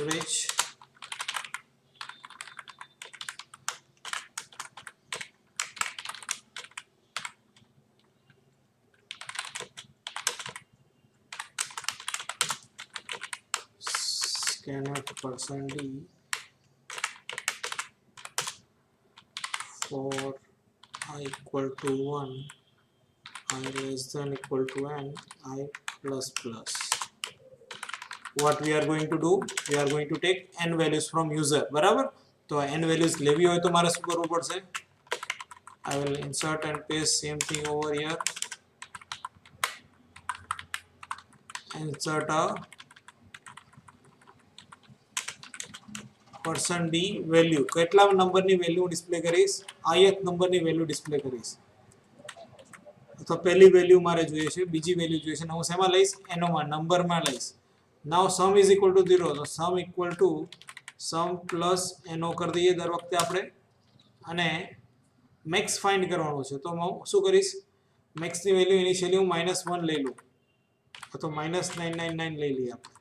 Average scanf percent d for I equal to 1, I less than equal to n, I plus plus. What we are going to do? We are going to take n values from user. બરાબર? તો n values લેવી હોય તો મારે શું કરવું પડશે? I will insert and paste same thing over here. Insert a percent d value. કેટલા નંબરની વેલ્યુ ડિસ્પ્લે કરીશ? ith નંબરની વેલ્યુ ડિસ્પ્લે કરીશ. તો પહેલી વેલ્યુ મારે જોઈએ છે, બીજી વેલ્યુ જોઈએ છે, હું શેમાં લઈશ? એનો માં નંબરમાં લઈશ. નાઉ સમ ઇઝ ઇક્વલ ટુ 0, તો સમ ઇક્વલ ટુ સમ પ્લસ એનો કરી દઈએ દર વખતે આપણે, અને મેક્સ ફાઇન્ડ કરવાનું છે. તો હું શું કરીશ? મેક્સની વેલ્યુ ઇનિશિયલી હું -1 લઈ લઉં, તો -999 લઈ લઈએ આપણે.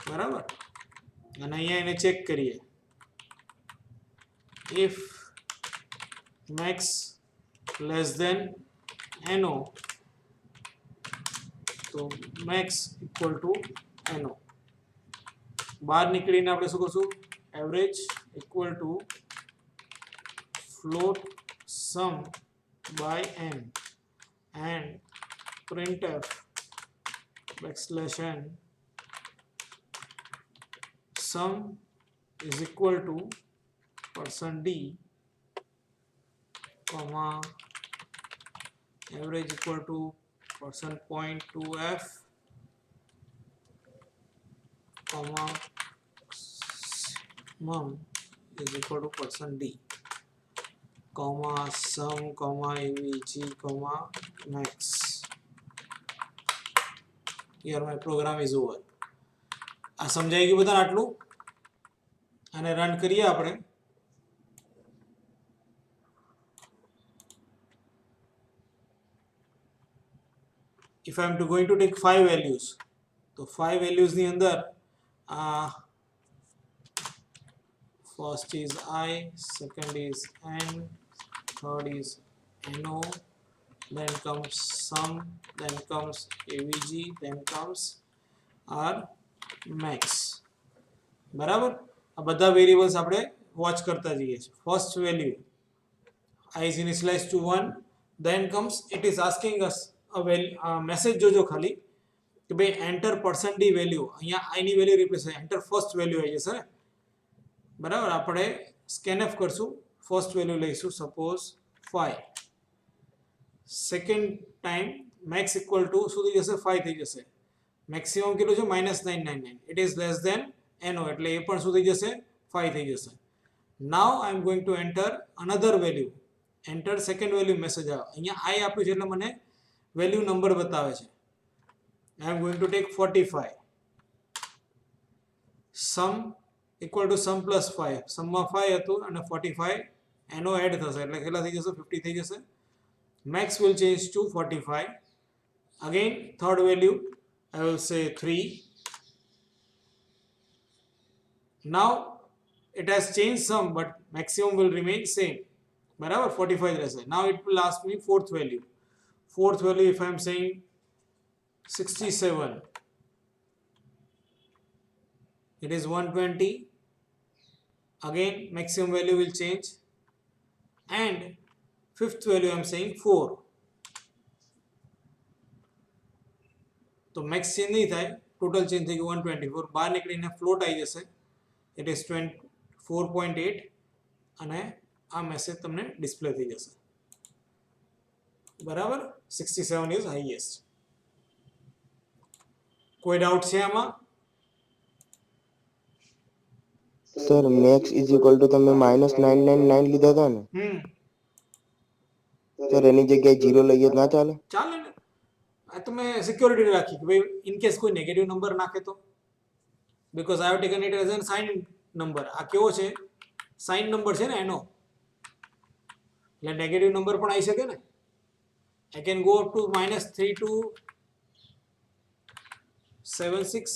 બરાબર? અને અહીંયા એને ચેક કરીએ. ઇફ મેક્સ લેસ ધેન એનો, તો મેક્સ ઇક્વલ ટુ એનો. બહાર નીકળીને આપણે શું કરશું? Average equal to float sum by n and printf backslash n sum is equal to percent d comma average equal to percent point 2f comma sum is equal to percent d comma sum comma avg comma max. Here my program is over. આ સમજાઈ ગયું બધાને આટલું? અને run કરીએ આપણે. if I am going to take 5 values, તો 5 values ની અંદર first is I, second is n, third is no, then comes sum, then comes avg, then comes r max. બરાબર? આ બધા વેરિયેબલ્સ આપણે વોચ કરતા જઈએ છીએ. First value I is initialized to 1, then comes it is asking us a message જોજો ખાલી કે ભાઈ એન્ટર percent d વેલ્યુ, અહીંયા I ની વેલ્યુ રિપ્લેસ થાય, એન્ટર ફર્સ્ટ વેલ્યુ આવી જશે ને. બરાબર? આપણે સ્કેનએફ કરશું, ફર્સ્ટ વેલ્યુ લઈશું suppose 5. Second time max equal to શું થઈ જશે? 5 થઈ જશે. મેક્સિમમ કેટલું છે? -999. ઇટ ઇઝ લેસ ધેન એનો, એટલે એ પણ શું થઈ જશે? 5 થઈ જશે. Now I am going to enter another value. Enter second value message આવે. અહીંયા આઈ આપ્યું છે એટલે મને વેલ્યુ નંબર બતાવે છે. I am going to take 45. Sum equal to sum plus 5. સમમાં 5 હતું અને 45 એનો એડ થશે એટલે કેટલા થઈ જશે? 50 થઈ જશે. Max will change to 45. Again third value I will say 3. Now it has changed some, but maximum will remain same. બરાબર? 45 રહેશે. Now it will ask me fourth value. Fourth value if I am saying 67, it is 120. Again maximum value will change, and fifth value I am saying 4. તો max change નહીં થાય, total change થઈ ગયું 124. બહાર નીકળીને float આવી જશે, it is 4.8, અને આ મેસેજ તમને ડિસ્પ્લે થઈ જશે. બરાબર? 67 ઇઝ હાઈએસ્ટ. કોઈ ડાઉટ છે આમાં? Sir max is equal to તમે -999 લીધા હતા ને, સર એની જગ્યાએ 0 લઈએ તો ના ચાલે? ચાલે ને. આ તો મેં સિક્યોરિટી રાખી કે ભાઈ ઇન કેસ કોઈ નેગેટિવ નંબર નાખે તો, because I have taken it as an sign number. આ કેવો છે? સાઇન નંબર છે ને એનો, એટલે નેગેટિવ નંબર પણ આવી શકે ને. I can go up to -3 to 7 6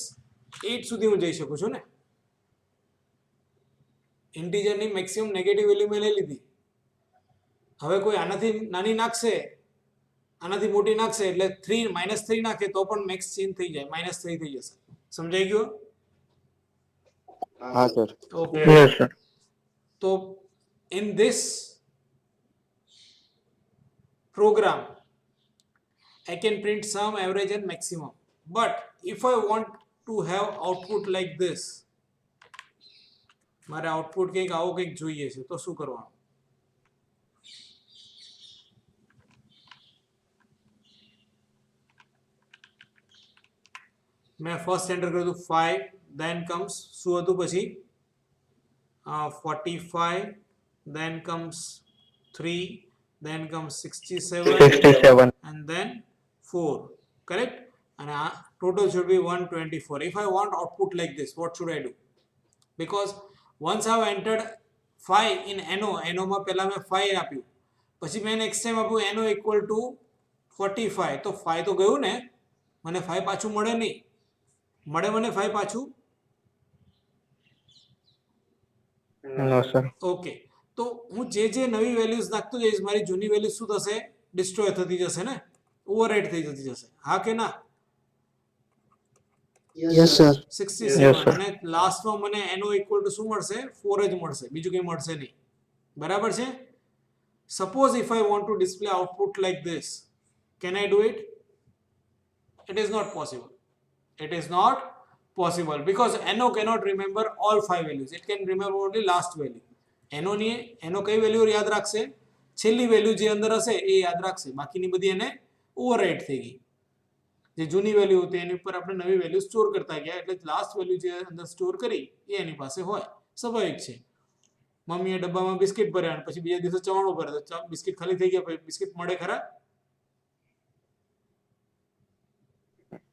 8 સુધી હું જઈ શકું છું ને. ઇન્ટીજરની મેક્સિમમ નેગેટિવ વેલ્યુ મેં લઈ લીધી. હવે કોઈ આનાથી નાની નાખશે, આનાથી મોટી નાખશે એટલે -3 નાખે તો પણ મેક્સ ચેન્જ થઈ જાય, -3 થઈ જશે. સમજાઈ ગયું? હા સર. ઓકે. Yes, sir. તો in this program I can print sum, average and maximum, but if I want to have output like this, મારે આઉટપુટ કંઈક આવો કંઈક જોઈએ છે, તો શું કરવાનું? મેં ફર્સ્ટ એન્ટર કર્યું હતું 5, then comes શું હતું પછી 45, then comes 3, then comes 67 67. and then 4, correct? And total should be 124. If I want output like this, what should I do? Because once I have entered 5 in NO માં પહેલા મેં 5 આપ્યું, પછી મેં નેક્સ્ટ ટાઈમ આપ્યું NO equal to 45, તો 5 તો ગયું ને, મને 5 પાછું મળે નહીં. મળે મને 5 પાછું? No, sir. ઓકે. તો હું જે નવી વેલ્યુઝ નાખતો જઈશ, મારી જૂની વેલ્યુ શું થશે? ડિસ્ટ્રોય થતી જશે ને, ઓવરરાઇટ થઈ જતી જશે. હા કે ના? Yes sir. 67. Yes, sir. અને લાસ્ટમાં મને NO equal to શું મળશે? 4 જ મળશે, બીજું કંઈ મળશે નહીં. બરાબર છે? Suppose if I want to display output like this, can I do it? It is not possible. It is not possible because NO cannot remember all 5 values. It can remember only last value. NO કઈ value યાદ રાખશે? છેલ્લી value જે અંદર હશે એ યાદ રાખશે, બાકીની બધી એને ઓવરરાઇટ થઈ ગઈ. જે જૂની વેલ્યુ હતી એની ઉપર આપણે નવી વેલ્યુ સ્ટોર કરતા ગયા, એટલે લાસ્ટ વેલ્યુ જે અંદર સ્ટોર કરી એ એની પાસે હોય. સ્વાભાવિક છે. મમ્મીએ ડબ્બામાં બિસ્કિટ ભર્યા અને પછી બીજા દિવસે ચવાણું ભરે તો બિસ્કિટ ખાલી થઈ ગયા, પછી બિસ્કિટ મળે ખરા?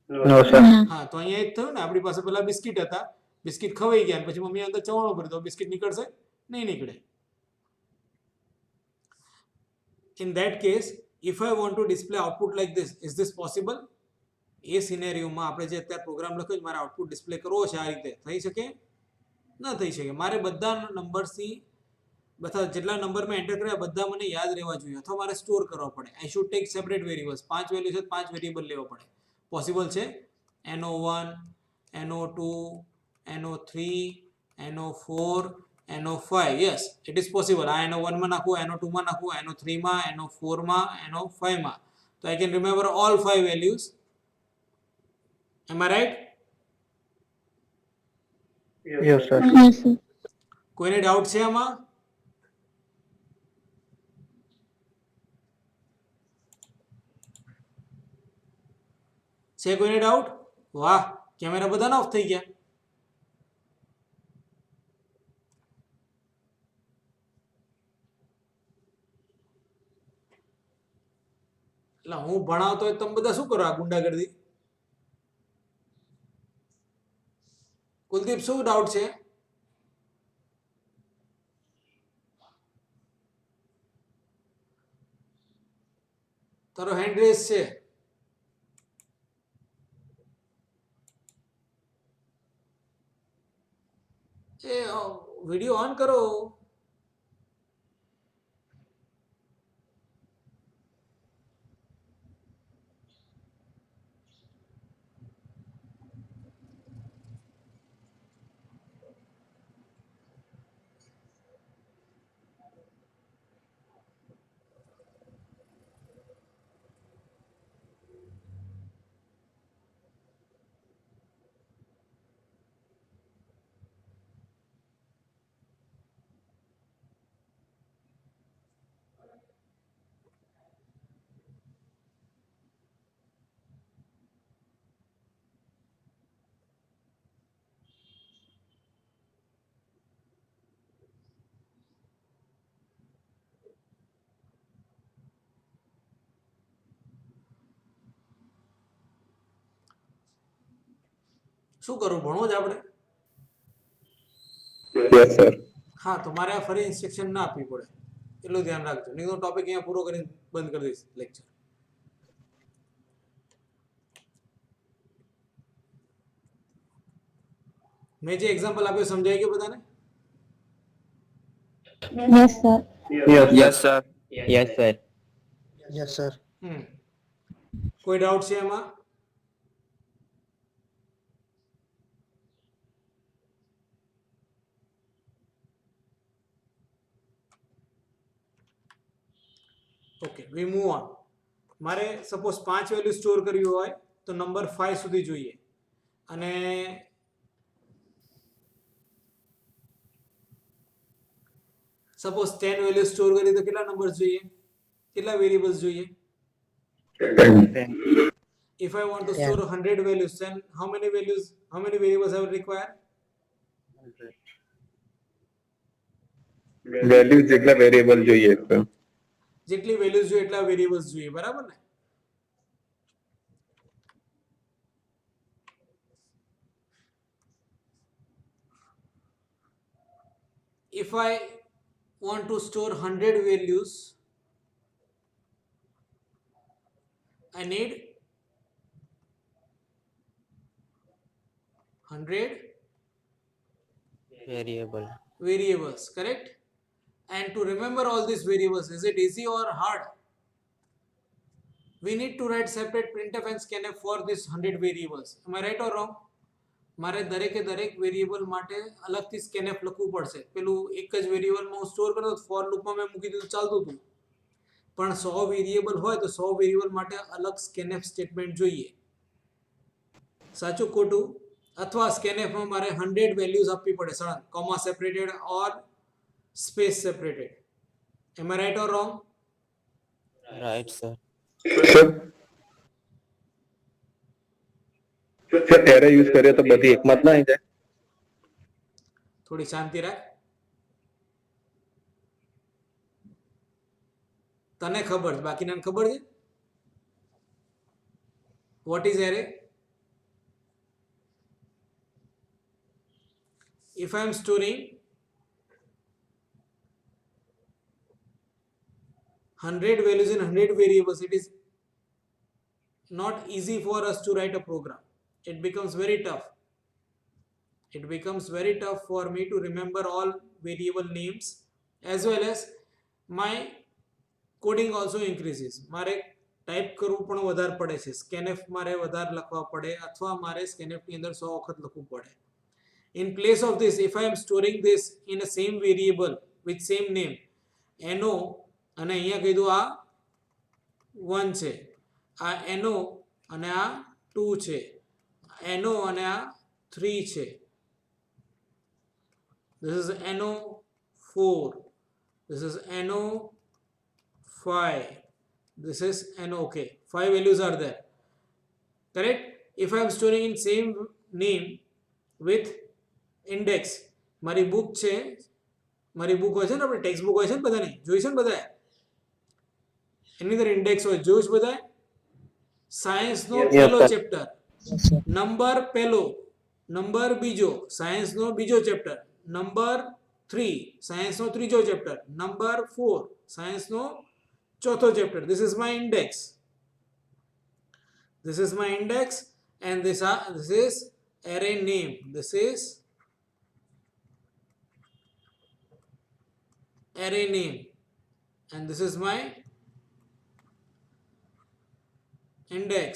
No, sir. હા, તો અહીંયા એ જ થયું ને, આપણી પાસે પેલા બિસ્કિટ હતા, બિસ્કિટ ખવાઈ ગયા અને પછી મમ્મીએ અંદર ચવાણું ભર્યું તો બિસ્કિટ નીકળશે? નહીં નીકળે. In that case, if I want to display output like this, is this possible? એ સિનેરિયોમાં આપણે જે અત્યારે પ્રોગ્રામ લખ્યો છે, મારે આઉટપુટ ડિસ્પ્લે કરવો છે આ રીતે, થઈ શકે? ના થઈ શકે. મારે બધા નંબર્સની, બધા જેટલા નંબર મેં એન્ટર કર્યા બધા મને યાદ રહેવા જોઈએ, અથવા મારે સ્ટોર કરવા પડે. I should take separate variables. 5 value છે, 5 વેરિયેબલ લેવા પડે. પોસિબલ છે? NO1, NO2, NO3, NO4, NO5. Yes, it is possible. આ NO1 માં નાખું, NO2 માં નાખું, NO3 માં, NO4 માં, NO5 માં. તો I can remember all 5 values. Am I right? Yes, sir. Yes, sir. કોઈને ડાઉટ છે આમાં? છે કોઈને ડાઉટ? વાહ, કેમેરા બધાના ઓફ થઈ ગયા. એટલે હું ભણાવતો હોય તમે બધા શું કરો? આ ગુંડાગર્દી. કુલદીપ, શું ડાઉટ છે? તારો હેન્ડ રેસ છે. એ વિડિયો ઓન કરો. શું કરવું? ભણવું જ આપણે? Yes, sir. હા, તો મારે આ ફરી ઇન્સ્ટ્રક્શન ના આપવી પડે, એટલું ધ્યાન રાખજો. નહીં તો ટોપિક અહીંયા પૂરો કરીને બંધ કરી દઈશ લેક્ચર. મેં જે એક્ઝામ્પલ આપ્યું સમજાઈ ગયું બધાને? Yes, sir. Yes, sir. Yes, sir. Yes, sir. કોઈ ડાઉટ છે એમાં? Okay, V move on. મારે સપોઝ 5 વેલ્યુ સ્ટોર કરવી હોય તો નંબર 5 સુધી જોઈએ, અને સપોઝ 10 વેલ્યુ સ્ટોર કરી તો કેટલા નંબર્સ જોઈએ, કેટલા વેરિયેબલ્સ જોઈએ? If I want to store 100 values, then how many variables I will require? Value જેટલા વેરિયેબલ જોઈએ તો જેટલી વેલ્યુઝ જોઈએ એટલા વેરિયેબલ્સ જોઈએ, બરાબર ને? If I want to store 100 values, I need 100 variables, correct? And to remember all these variables, is it easy or hard? We need to write separate printf and scanf for this 100 variables. Am I right or wrong? મારે દરેકે દરેક variable માટે અલગથી scanf લખવું પડશે. પેલું એક જ વેરિયેબલમાં હું સ્ટોર કરતો ફોર લૂપમાં મેં મૂકી દીધું ચાલતું હતું, પણ 100 વેરિયેબલ હોય તો 100 વેરિયેબલ માટે અલગ સ્કેનએફ સ્ટેટમેન્ટ જોઈએ. સાચું ખોટું? અથવા સ્કેનએફમાં મારે 100 વેલ્યુઝ આપવી પડે સળંગ, comma separated or space separated. Am I right or wrong? Right, sir. Sir array use કરીએ તો બધી એકમાં જ ના આવી જાય? થોડી શાંતિ રાખ. તને ખબર છે, બાકીનાને ખબર છે? What is array? If I am storing 100 values in 100 variables, it is not easy for us to write a program. It becomes very tough. It becomes very tough for me to remember all variable names, as well as my coding also increases. મારે type કરવું પણ વધારે પડે છે, scanf મારે વધારે લખવા પડે, અથવા મારે સ્કેનએફની અંદર 100 વખત લખવું પડે. In place of this, if I am storing this in a same variable with same name, NO, અને અહીંયા કીધું આ 1 છે, આ NO અને આ 2 છે, NO અને આ 3 છે. This is NO4, this is NO5, this is NO. Okay, 5 values are there, correct? If I am storing in same name with index, મારી બુક છે, મારી બુક હોય છે ને, આપણે ટેક્સ્ટ બુક હોય છે ને બધાની, જોઈ છે ને બધાએ? એની અંદર ઇન્ડેક્સ હોય, જોયું છે બધાએ? સાયન્સનો પહેલો ચેપ્ટર, નંબર પહેલો, નંબર બીજો, સાયન્સનો બીજો ચેપ્ટર, નંબર 3 સાયન્સનો ત્રીજો ચેપ્ટર, નંબર 4 સાયન્સનો ચોથો chapter. This is my index. This is my index, and this is array name. This is array name, and this is my index.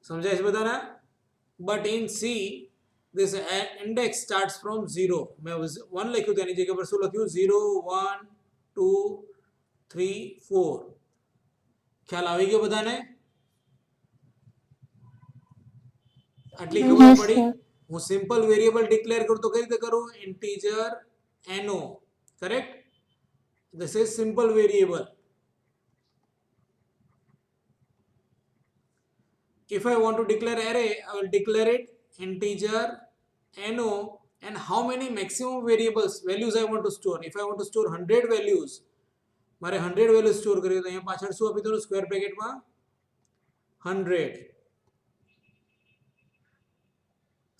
સમજાય છે બધાને? But in C, this index starts from 0. મેં 1 લખ્યું તેની જગ્યા પર શું લખ્યું? 0 1 2 3 4. ખ્યાલ આવી ગયો બધાને? આટલી ખબર Yes, પડી? sir. હું સિમ્પલ વેરિયેબલ ડિક્લેર કરું તો કઈ રીતે કરું? Integer NO, correct? This is simple variable. If I want to declare array, I will declare it integer NO, and how many maximum values I want to store. If I want to store 100 values, મારે 100 values store કરવી તો અહીંયા પાછળ શું આપી દઉં square બ્રેકેટમાં? 100.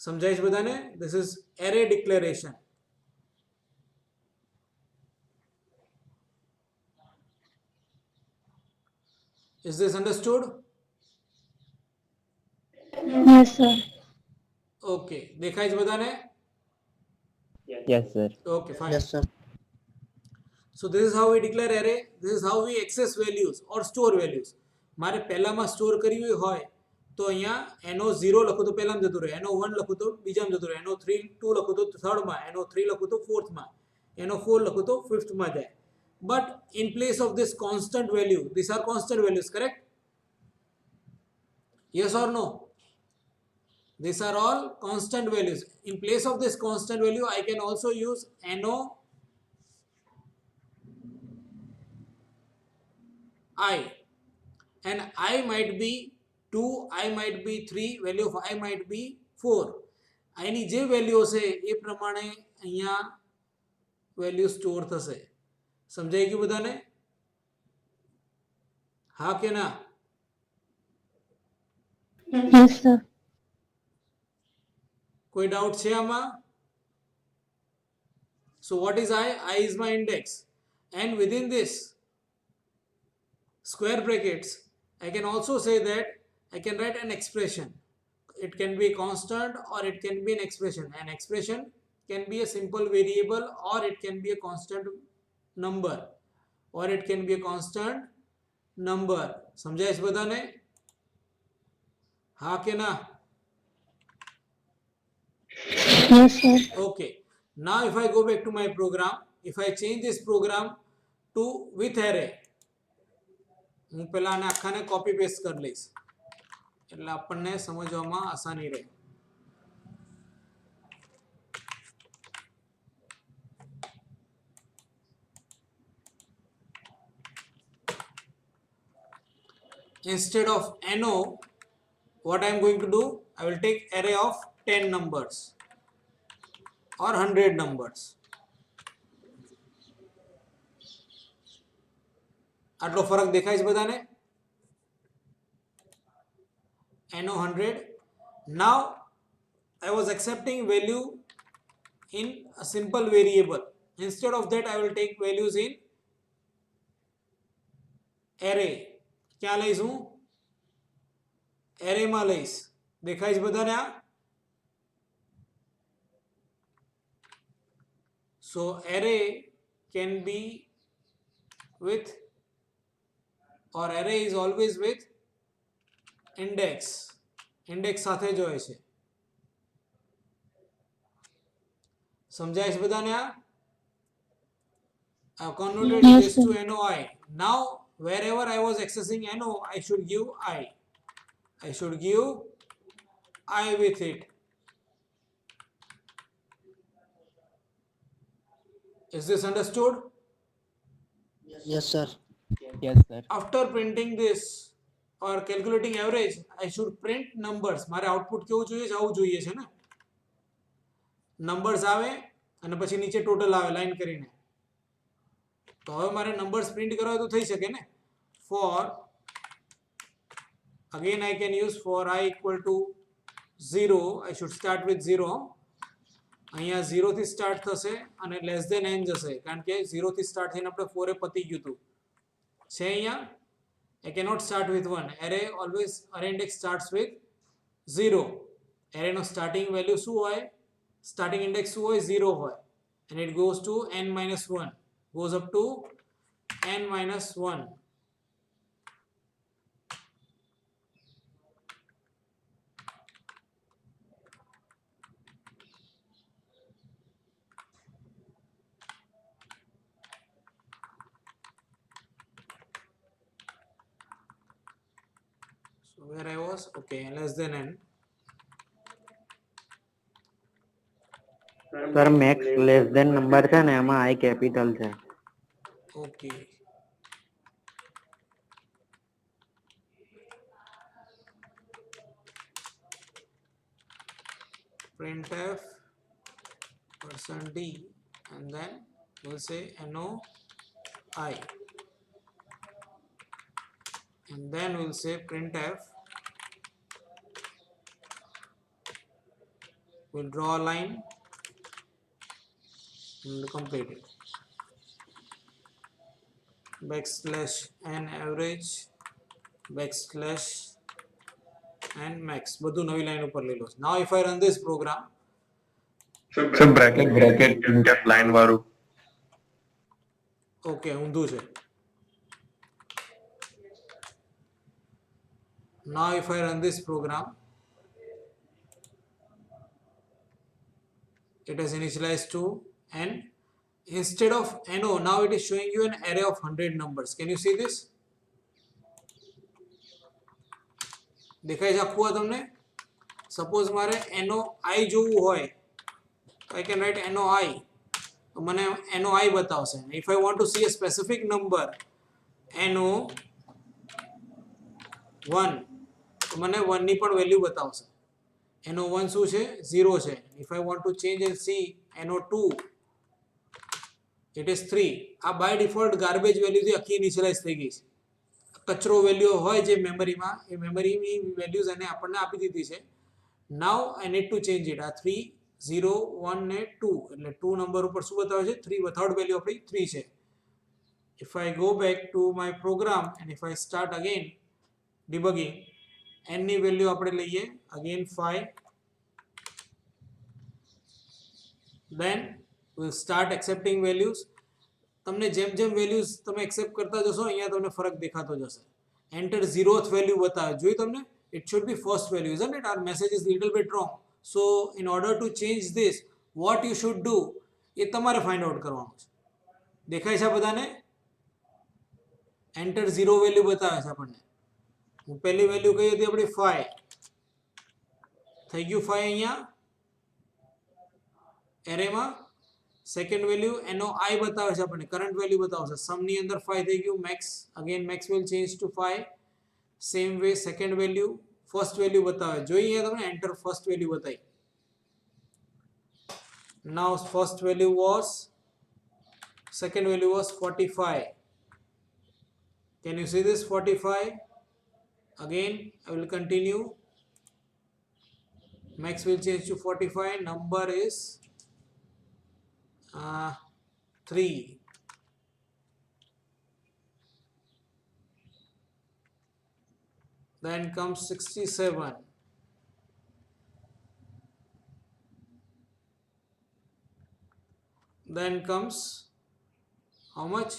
સમજાય છે બધાને? This is array declaration. Is this understood? Yes, sir. Okay, દેખાય છે બધાને? Yes, sir. Okay, fine. Yes, sir. So this is how we declare array. This is how we access values or store values. મારે પહેલામાં store કરવી હોય તો અહીંયા NO0 લખું તો પહેલામાં જતું રહે, NO1 લખું તો બીજામાં જતું રહે, NO3 2 લખું તો થર્ડમાં, NO3 લખું તો ફોર્થમાં, NO4 લખું તો ફિફ્થમાં જાય. But in place of this constant value, these are constant values, correct? Yes or no? These are all constant values. In place of this constant value, I can also use NO I, and I might be 2, I might be 3, value of I might be 4. I ની જે value હશે એ પ્રમાણે અહીંયા value store થશે. સમજાઈ ગયું બધાને? હા કે ના? Yes, sir. કોઈ ડાઉટ છે આમાં? So what is I? I is my index, and within this square brackets I can also say that I can write an expression. It can be a constant or it can be an expression. An expression can be a simple variable or it can be a constant number or it can be a constant number. સમજાય છે બધાને? હા કે ના? Yes, sir. Okay, now if I go back to my program, if I change this program to with array, હું પહેલા આને આખાને copy paste કરી લઈશ એટલે આપણને સમજવામાં આસાની રહે. Instead of NO, what I am going to do, I will take array of 10 numbers or 100 numbers. આટલો ફરક દેખાય છે બધાને? NO 100. Now I was accepting value in a simple variable. Instead of that I will take values in array. ક્યાં લઈશ હું? array માં લઈશ. દેખાય છે બધાને આ? So array can be with, or array is always with index. Index સાથે જ હોય છે. સમજાય છે બધાને આ? I have converted Yes, this sir. to NOI. Now wherever I was accessing NO, I should give I. I should give I with it. Is this understood? Yes, sir. Yes, sir. After printing this or calculating average, I should print numbers. મારે output કેવું જોઈએ છે? આવું જોઈએ છે ને? Numbers આવે અને પછી નીચે ટોટલ આવે લાઈન કરીને. તો હવે મારે નંબર્સ પ્રિન્ટ કરવા તો થઈ શકે ને? For again I can use for I equal to 0, I should start with 0. અહીંયા 0 થી સ્ટાર્ટ થશે અને લેસ ધેન n જશે કારણ કે 0 થી સ્ટાર્ટ થઈને આપણે 4 એ પતી ગયું હતું છે અહીંયા. I cannot start with 1. Array always, array index starts with 0. Array no starting value શું હોય? Starting index શું હોય? 0 હોય, and it goes to n minus 1, goes up to n minus 1. So where I was? Okay, less than n. Sir max less than number છે ને એમાં I capital છે. Okay. Printf %d and then we'll say no I, and then we'll say printf. We'll draw a line and complete it. Backslash n average backslash and max બધું નવી line ઉપર લીધો છે. Now if I run this program, sir bracket Intex line વાળું. okay ઊંધું છે. Now if I run this program, it is initialized to n. Instead of no, now it is showing you an array of 100 numbers. Can you see this? દેખાય છે આખું આ તમને? Suppose મારે એનો i જોવું હોય તો I can write NOI, તો મને NOI બતાવશે. If I want to see a specific number NO1, તો મને 1 ની પણ વેલ્યુ બતાવશે. NO1 શું છે? 0 છે. If I want to change and see NO2, it is 3. આ બાય ડિફોલ્ટ ગાર્બેજ વેલ્યુથી આખી ઇનિશિયલાઇઝ થઈ ગઈ છે. કચરો વેલ્યુ હોય જે મેમરીમાં, એ મેમરીની વેલ્યુઝ એને આપણને આપી દીધી છે. Now I need to change it. આ 3 0 1 ને 2 એટલે 2 નંબર ઉપર શું બતાવે છે? 3 વિથઆઉટ વેલ્યુ આપણી 3 છે. If I go back to my program and if I start again debugging, n ની વેલ્યુ આપણે લઈએ again 5, then we'll start accepting values. તમને જેમ જેમ વેલ્યુઝ તમે એક્સેપ્ટ કરતા જશો અહીંયા તમને ફરક દેખાતો જશે. એન્ટર 0th વેલ્યુ બતાવે. જોઈ તમને? It should be first value, isn't it? Our message is little bit wrong. So in order to change this, what you should do, એ તમારે ફાઇન્ડ આઉટ કરવાનું છે. દેખાય છે બધાને? એન્ટર 0 વેલ્યુ બતાવે છે આપણને. હું પહેલી વેલ્યુ કઈ હતી આપણી? 5 થઈ ગયું. 5 અહીંયા એરેમાં. સેકન્ડ વેલ્યુ NOI બતાવે છે આપણને, કરંટ વેલ્યુ બતાવશે. સમ ની અંદર 5 થઈ ગયું. Max again max will change to 5. Same way second value first value બતાવે. જોઈએ તમને એન્ટર ફર્સ્ટ વેલ્યુ બતાવી. Now first value was, second value was 45. Can you see this? 45. Again I will continue. Max will change to 45. Number is 3. Then comes 67. Then comes how much?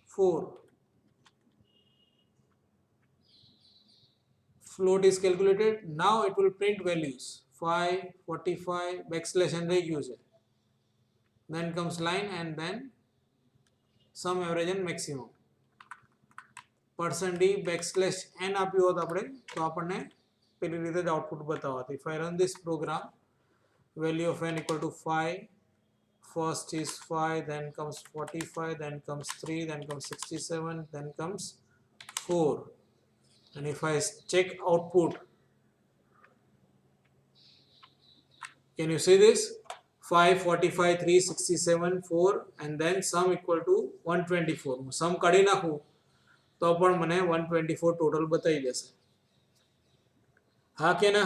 4. Float is calculated. Now it will print values 5, 45, backslash and reuse it. Then comes line and then sum, average and maximum. %d backslash n આપ્યું હોત આપણે તો આપણને પેલી રીતે જ output બતાવત. If I run this program, value of n equal to 5. First is 5, then comes 45, then comes 3, then comes 67, then comes 4. And if I check output, can you see this? 5, 45, 3, 67, 4 and then sum equal to 124. Sum કાઢી નાખું તો પણ મને 124 total બતાવી દેશે. હા કે ના?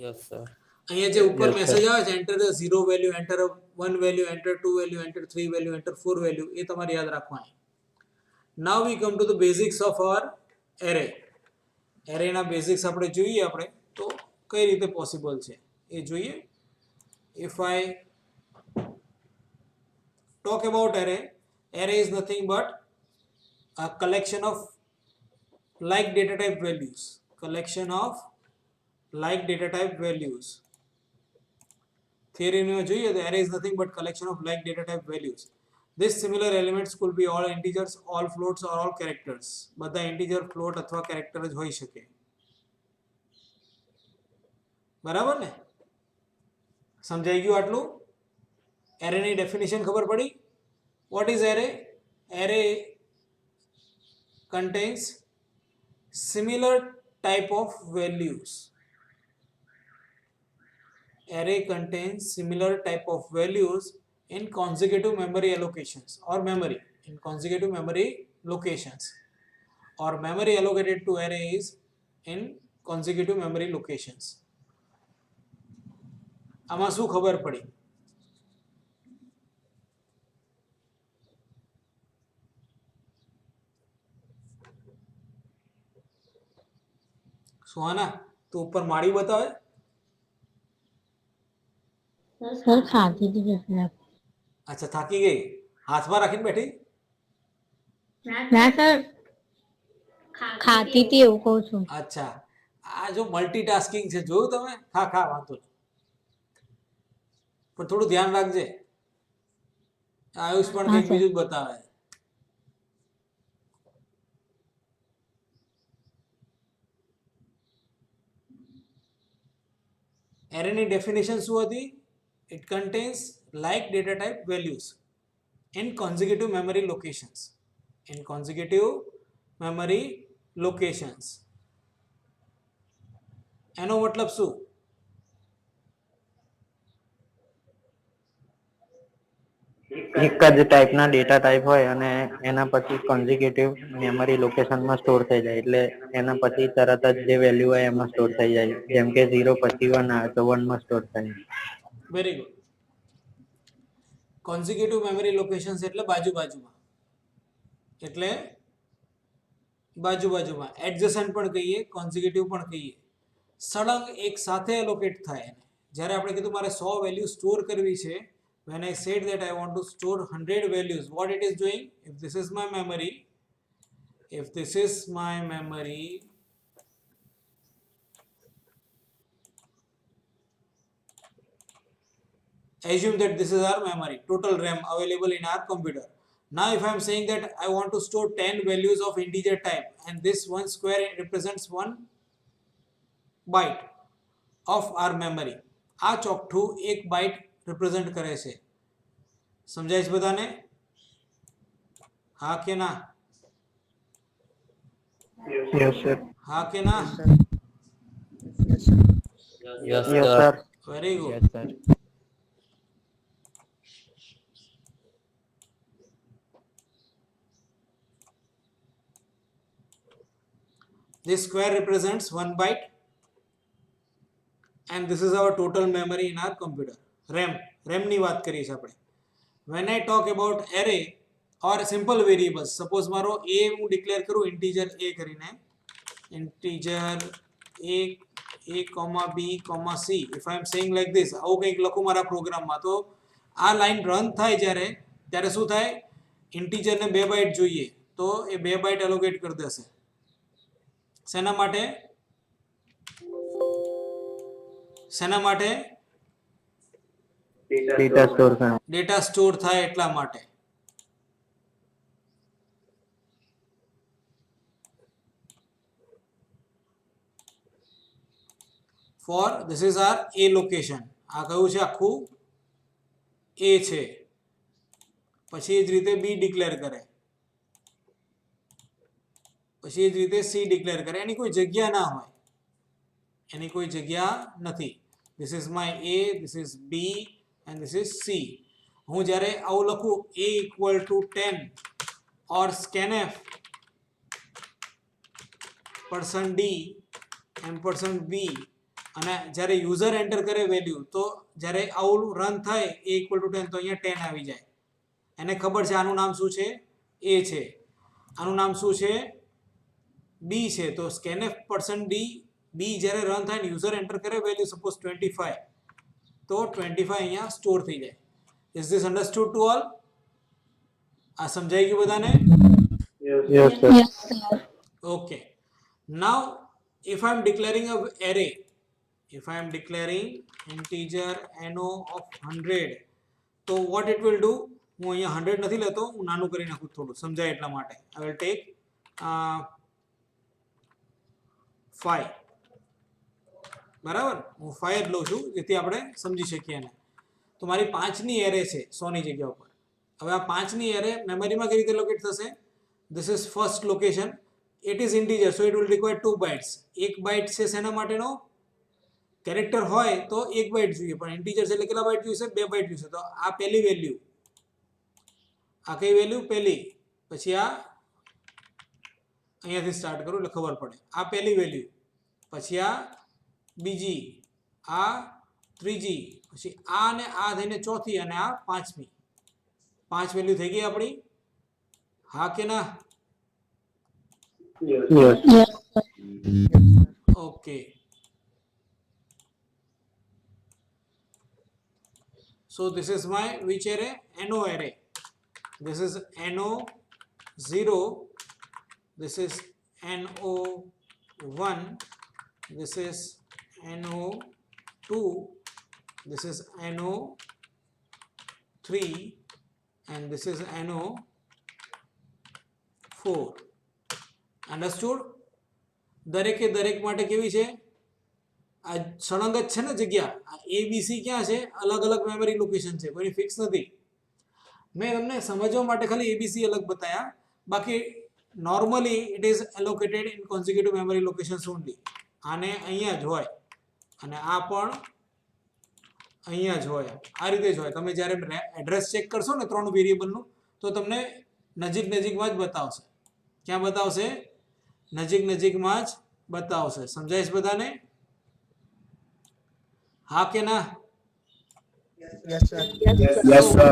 Yes, sir. અહીંયા જે ઉપર મેસેજ આવે છે enter the 0 value, enter 1 value, enter 2 value, enter 3 value, enter 4 value, એ તમારે યાદ રાખવાની. Now we come to the basics of our array. એરેના બેઝિક્સ આપણે જોઈએ આપણે તો કઈ રીતે પોસિબલ છે એ જોઈએ. If I talk about array, array is nothing but a collection of like data type values. Collection of like data type values. Theory में જોઈએ તો array is nothing but collection of like data type values. This similar elements could be all integers, all floats or all characters. બધા integer, float અથવા character જ હોઈ શકે. બરાબર ને? સમજાઈ ગયું આટલું? એરે ની ડેફિનેશન ખબર પડી? What is array? Array contains similar type of values. Array contains similar type of values in consecutive memory allocations or memory, in consecutive memory locations, or memory allocated to array is in consecutive memory locations. આમાં શું ખબર પડી? સુહાના તું ઉપર માળી બતાવે. Sir ખાતી હતી એટલે. અચ્છા થાકી ગઈ, હાથમાં રાખીને બેઠી. ના સર ખાતી હતી એવું કહું છું. અચ્છા આ જો મલ્ટીટાસ્કિંગ છે જોયું તમે. ખા ખા વાંધો નહીં. પણ થોડું ધ્યાન રાખજે. આયુષ પણ હા, કંઈક સર. બીજું જ બતાવે. એરેની ડેફિનેશન શું હતી? It contains like data type values in consecutive memory locations. In consecutive memory locations. એનો મતલબ શું? એક જ ટાઈપના ડેટા ટાઈપ હોય અને એના પછી કોન્ઝિક્યુટિવ મેમરી લોકેશનમાં સ્ટોર થઈ જાય, એટલે એના પછી તરત જ જે વેલ્યુ હોય એમાં સ્ટોર થઈ જાય. જેમ કે 0 પછી 1 આવે તો 1 માં સ્ટોર થાય. Very good. કોન્ઝિક્યુટિવ મેમરી લોકેશન્સ એટલે બાજુમાં. એટલે બાજુમાં. એડજસન્ટ પણ કહીએ, કોન્ઝિક્યુટિવ પણ કહીએ. સળંગ એક સાથે એલોકેટ થાય. જ્યારે આપણે કીધું મારે 100 વેલ્યુ સ્ટોર કરવી છે, when I said that I want to store 100 values, what it is doing? If this is my memory, assume that this is our memory, total RAM available in our computer. Now if I am saying that I want to store 10 values of integer type and this one square represents 1 byte of our memory, આ ચોકઠું 1 byte represent કરે છે. સમજાય છે બધાને? હા કે ના? Yes sir. હા કે ના? Yes, yes sir. Sir. Very good. Yes, sir. This square represents 1 byte and this is our total memory in our computer. RAM ની વાત કરીએ છીએ આપણે. When I talk about array or simple variables, suppose મારો a હું declare કરું integer a કરીને, integer a b c. If I am saying like this, આવું કંઈક લખું મારા પ્રોગ્રામમાં, તો આ લાઈન રન થાય ત્યારે શું થાય? ઇન્ટીજરને 2 બાઇટ જોઈએ તો એ 2 બાઇટ એલોકેટ કરી દેશે. શેના માટે? ડેટા સ્ટોર થાય. ડેટા સ્ટોર થાય એટલા માટે. For this is our a location. આ કયું છે? આખું a છે. પછી એ જ રીતે b ડિક્લેર કરે, પછી એ જ રીતે c ડિક્લેર કરે. એની કોઈ જગ્યા ના હોય, એની કોઈ જગ્યા નથી. This is my a, this is b and this is c. હું જ્યારે આવું લખું a equal to 10 or scanf %d %b, અને જ્યારે યુઝર એન્ટર કરે વેલ્યુ, તો જ્યારે આવું રન થાય a equal to 10 તો અહીંયા 10 આવી જાય. એને ખબર છે આનું નામ શું છે? a છે. આનું નામ શું છે? b છે. તો scanf %d b જ્યારે રન થાય ને યુઝર એન્ટર કરે વેલ્યુ સપોઝ 25, તો 25 અહીંયા સ્ટોર થઈ જાય. Is this understood to all? આ સમજાઈ ગયું બધાને? Yes sir. Yes, sir. Okay. Now if I am declaring a array, if I am declaring integer no of 100, તો what it will do? હું અહીંયા 100 નથી લેતો, હું નાનું કરી નાખું થોડું સમજાય એટલા માટે. I will take 5. બરાબર? હું 5 જ લઉં છું જેથી આપણે સમજી શકીએ એને. તો મારી 5 ની એરે છે 100 ની જગ્યા ઉપર. હવે આ 5 ની એરે મેમરીમાં કેવી રીતે લોકેટ થશે? This is first location. It is integer, so it will require 2 bytes. 1 byte છે શેના માટેનો? કેરેક્ટર હોય તો 1 બાઇટ જોઈએ, પણ ઇન્ટીજર છે એટલે કેટલા બાઇટ જોઈશે? 2 બાઇટ જોઈશે. તો આ પહેલી વેલ્યુ, આ કઈ વેલ્યુ? પહેલી. પછી આ અહીંયાથી સ્ટાર્ટ કરું એટલે ખબર પડે. આ પહેલી વેલ્યુ, પછી આ બીજી, આ ત્રીજી, પછી આ ને આ થઈને ચોથી, અને આ પાંચમી. 5 વેલ્યુ થઈ ગઈ આપણી. હા કે ના? Yes. Yes, sir. Okay. So this is my which array? NO array. This is NO0. This is NO1. This is NO2. This is NO3. And this is NO4. Understood? દરેકે દરેક માટે કેવી છે? આ સળંગ જ છે ને જગ્યા. A B C ક્યાં છે? અલગ અલગ મેમરી લોકેશન છે, કોઈ ફિક્સ નથી. મેં તમને સમજવા માટે ખાલી ABC અલગ બતાયા, બાકી normally it is allocated in consecutive memory locations only. આને અહીંયા જ હોય અને આ પણ અહીંયા જ હોય, આ રીતે જ હોય. તમે જ્યારે એડ્રેસ ચેક કરશો ને 3 વેરિયેબલનું, તો તમને નજીક નજીકમાં જ બતાવશે. ક્યાં બતાવશે? નજીક નજીકમાં જ બતાવશે. સમજાય છે બધાને? હા કે ના? Yes, sir. Yes, sir.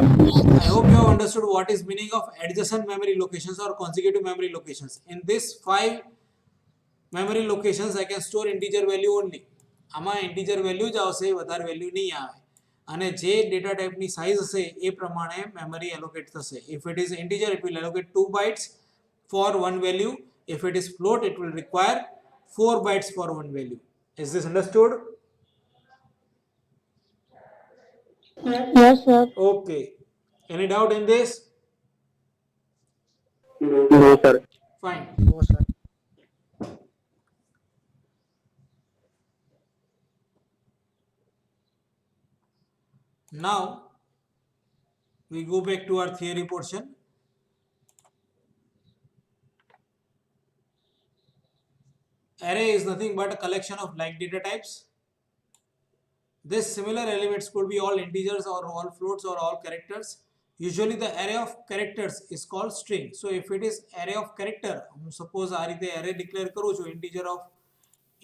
I hope you have understood what is meaning of adjacent memory locations or consecutive memory locations. In this 5 memory locations, I can store integer value only. આમાં integer value જ આવશે, વધારે value નહીં આવે. અને જે data ટાઈપની size હશે એ પ્રમાણે મેમરી એલોકેટ થશે. If it is integer, it will allocate 2 bytes for one value. If it is float, it will require 4 bytes for one value. Is this understood? Yes, sir. Okay. Any doubt in this? No, sir. Fine. No, sir. Now we go back to our theory portion. Array is nothing but a collection of like data types. This similar elements could be all integers or all floats or all characters. Usually the array of characters is called string. So if it is array of character, suppose આ રીતે array declare કરું છું,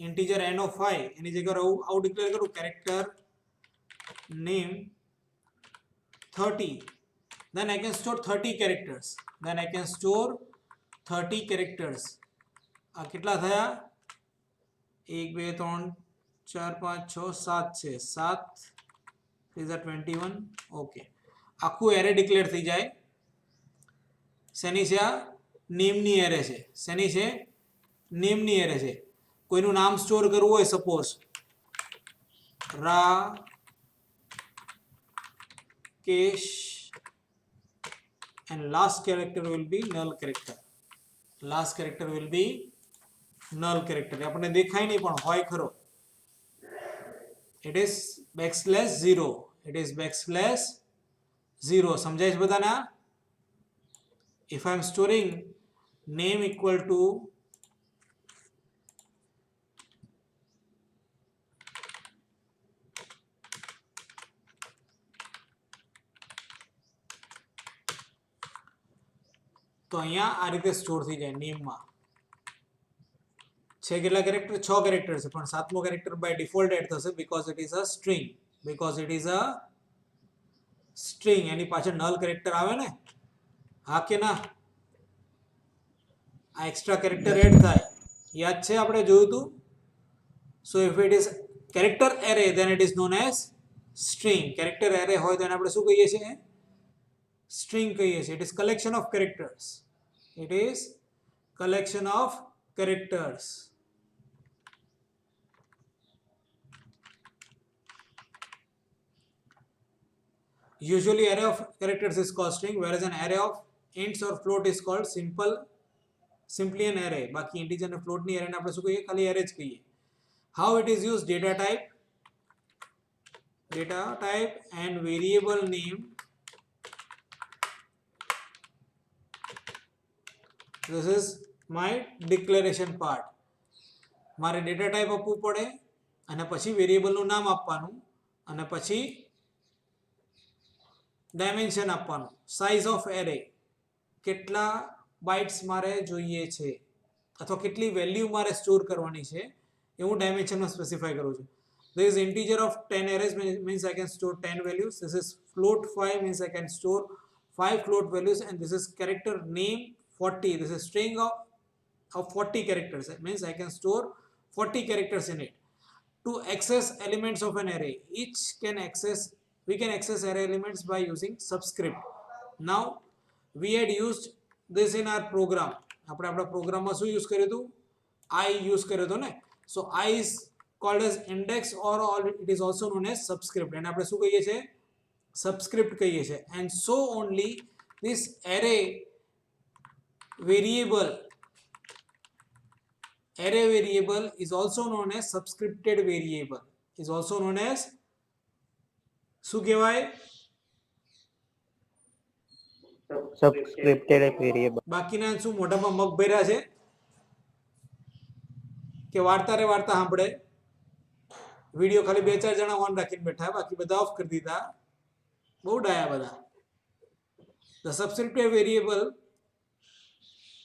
integer n of 5, એની જગ્યાએ આવું declare કરું, character name 30, then I can store 30 characters. Then I can store 30 characters. આ કેટલા થયા? 1 2 3 4 5 6 7 છે. 7 is a 21. Okay. આખું એરે ડિક્લેર થઈ જાય. શેની છે? આ નેમની એરે છે. શેની છે? નેમની એરે છે. કોઈનું નામ સ્ટોર કરવું હોય, suppose Rakesh, and last character will be null character. Last character will be null character. આપણને દેખાય નહીં પણ હોય ખરો. It is \0. It is \0. સમજાય છે બધાને? If I am storing name equal to તો અહીંયા આ રીતે સ્ટોર થઈ જાય નેમમાં. છે કેટલા કેરેક્ટર? 6 કેરેક્ટર છે, પણ સાતમો કેરેક્ટર બાય ડિફોલ્ટ એડ થશે because it is a string. Because it is a string. એની પાછળ નલ કેરેક્ટર આવે ને? હા કે ના? આ એક્સ્ટ્રા કેરેક્ટર એડ થાય. યાદ છે? આપણે જોયું હતું. So if it is character array, then it is known as string. Character array હોય તો એને આપણે શું કહીએ છીએ? String કહીએ છીએ. It is collection of characters. It is collection of characters. Usually array of characters is called string, whereas an array of ints or float is called simply an array. બાકી integer અને float ની array ને આપણે શું કહીએ? ખાલી array જ કહીએ. How it is used? Data type and variable name. This is my declaration part. મારે ડેટા ટાઈપ આપવું પડે અને પછી વેરિયેબલનું નામ આપવાનું અને પછી ડાયમેન્શન આપવાનું. સાઇઝ ઓફ એરે, કેટલા બાઇટ્સ મારે જોઈએ છે અથવા કેટલી વેલ્યુ મારે સ્ટોર કરવાની છે એ હું ડાયમેન્શનમાં સ્પેસિફાઈ કરું છું. This is integer of 10 arrays means I can store 10 values. This is float 5 means I can store 5 float values, and this is character name 40. This is string of 40 characters. It means I can store 40 characters in it. To access elements of an array, we can access array elements by using subscript. Now we had used this in our program. આપણે આપણા પ્રોગ્રામમાં શું use કર્યું હતું? I use કર્યો હતો ને. So I is called as index, or it is also known as subscript. અને આપણે શું કહીએ છીએ? Subscript કહીએ છીએ. And so only this array variable is also known as subscripted variable. Is also known as શું કહેવાય? subscripted variable. બાકીના શું મોઢામાં મગ ભર્યા છે કે વાર્તા રે વાર્તા સાંભળે? વિડિયો ખાલી 2-4 જણા ઓન રાખીને બેઠા, બાકી બધા ઓફ કરી દીધા. બહુ ડાયા બધા. The subscripted variable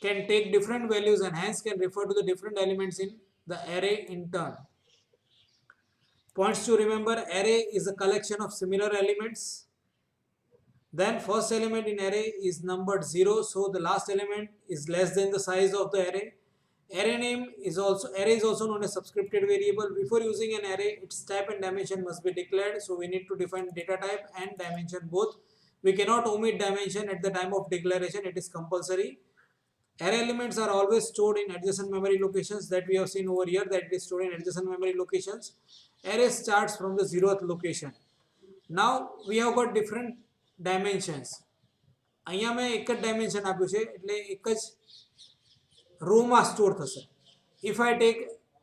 can take different values and hence can refer to the different elements in the array in turn. Points to remember: array is a collection of similar elements. Then first element in array is numbered 0, so the last element is less than the size of the array. Array is also known as subscripted variable. Before using an array, its type and dimension must be declared, so we need to define data type and dimension both. We cannot omit dimension at the time of declaration, it is compulsory. Array elements are always stored in adjacent memory locations, that we have seen over here, that it is stored in adjacent memory locations. Array starts from the 0th location. Now we have got different dimensions. અહીંયા મેં એક જ dimension આપ્યું છે, એટલે એક જ row માં store થશે. If I take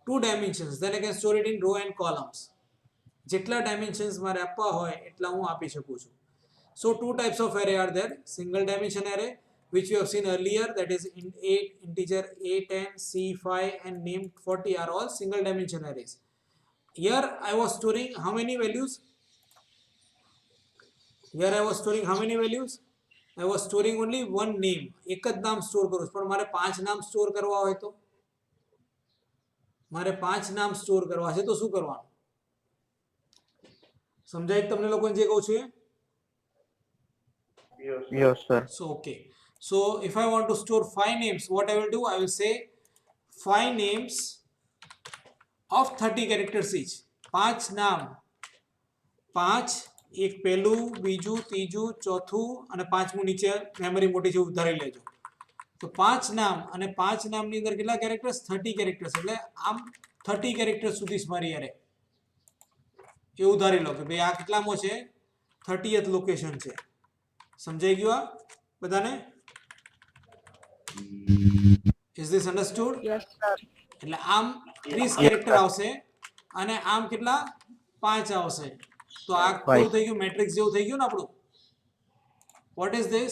2 dimensions, then I can store it in row and columns. જેટલા dimensions મારે આપવા હોય એટલા હું આપી શકું છું. So 2 types of array are there: single dimension array, which we have seen earlier, that is integer a10, c5 and named 40 are all single dimension arrays. Here I was storing how many values? I was storing only one name. એક જ નામ store કરું છું, પણ મારે 5 નામ store કરવા હોય તો મારે 5 નામ સ્ટોર કરવા છે તો શું કરવાનું? સમજાય તમને લોકોને જે કહું છું? Yes sir. So okay. So if I want to store 5 names, what I will do? I will say 5 names of 30 characters each. 5 નામ, 5 એક પહેલું, બીજું, ત્રીજું, ચોથું અને પાંચમું નીચે મેમરી મોટી છે ઉધારી લેજો. તો 5 નામ અને 5 નામની અંદર કેટલા કેરેક્ટર્સ? 30 કેરેક્ટર્સ. એટલે આમ 30 કેરેક્ટર્સ સુધી મારી અરે એ ઉધારી લો કે ભાઈ આ કેટલામો છે? 30th લોકેશન છે. સમજાઈ ગયું આ બધાને? Is this understood? Yes, sir. એટલે આમ 30 કેરેક્ટર આવશે અને આમ કેટલા? 5 આવશે. તો આ કેવું થઈ ગયું? મેટ્રિક્સ જેવું થઈ ગયું ને આપણું. What is this?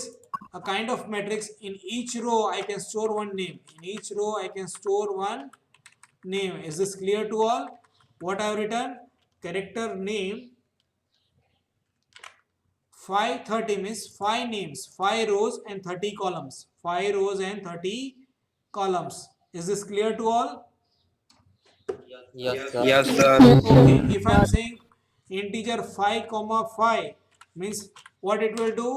A kind of matrix. In each row I can store one name. In each row I can store one name. Is this clear to all? What I have written? Character name 530 means 5 names, 5 rows and 30 columns. 5 rows and 30 columns. Is this clear to all? Yes, sir. Yes, sir. Okay, if I am saying integer 5,5 means what it will do?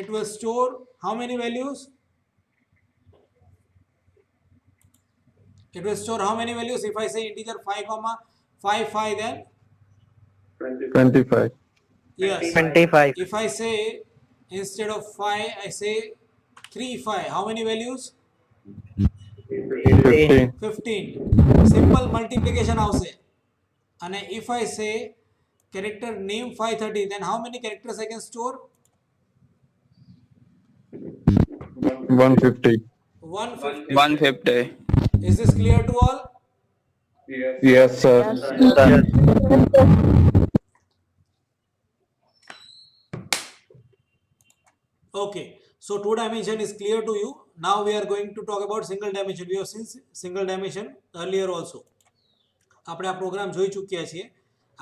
It will store how many values? It will store how many values? If I say integer 5,55, then 25. yes. 25. If I say instead of 5, I say 3,5, how many values? 15. 15. Simple multiplication આવશે. And if I say character name 530, then how many characters I can store? 150. 150. 150. Is this clear to all? Yes, sir. Okay, so 2 dimension is clear to you. Now we are going to talk about single dimension. We have seen single dimension earlier also. આપણે આ programme જોઈ ચૂક્યા છીએ.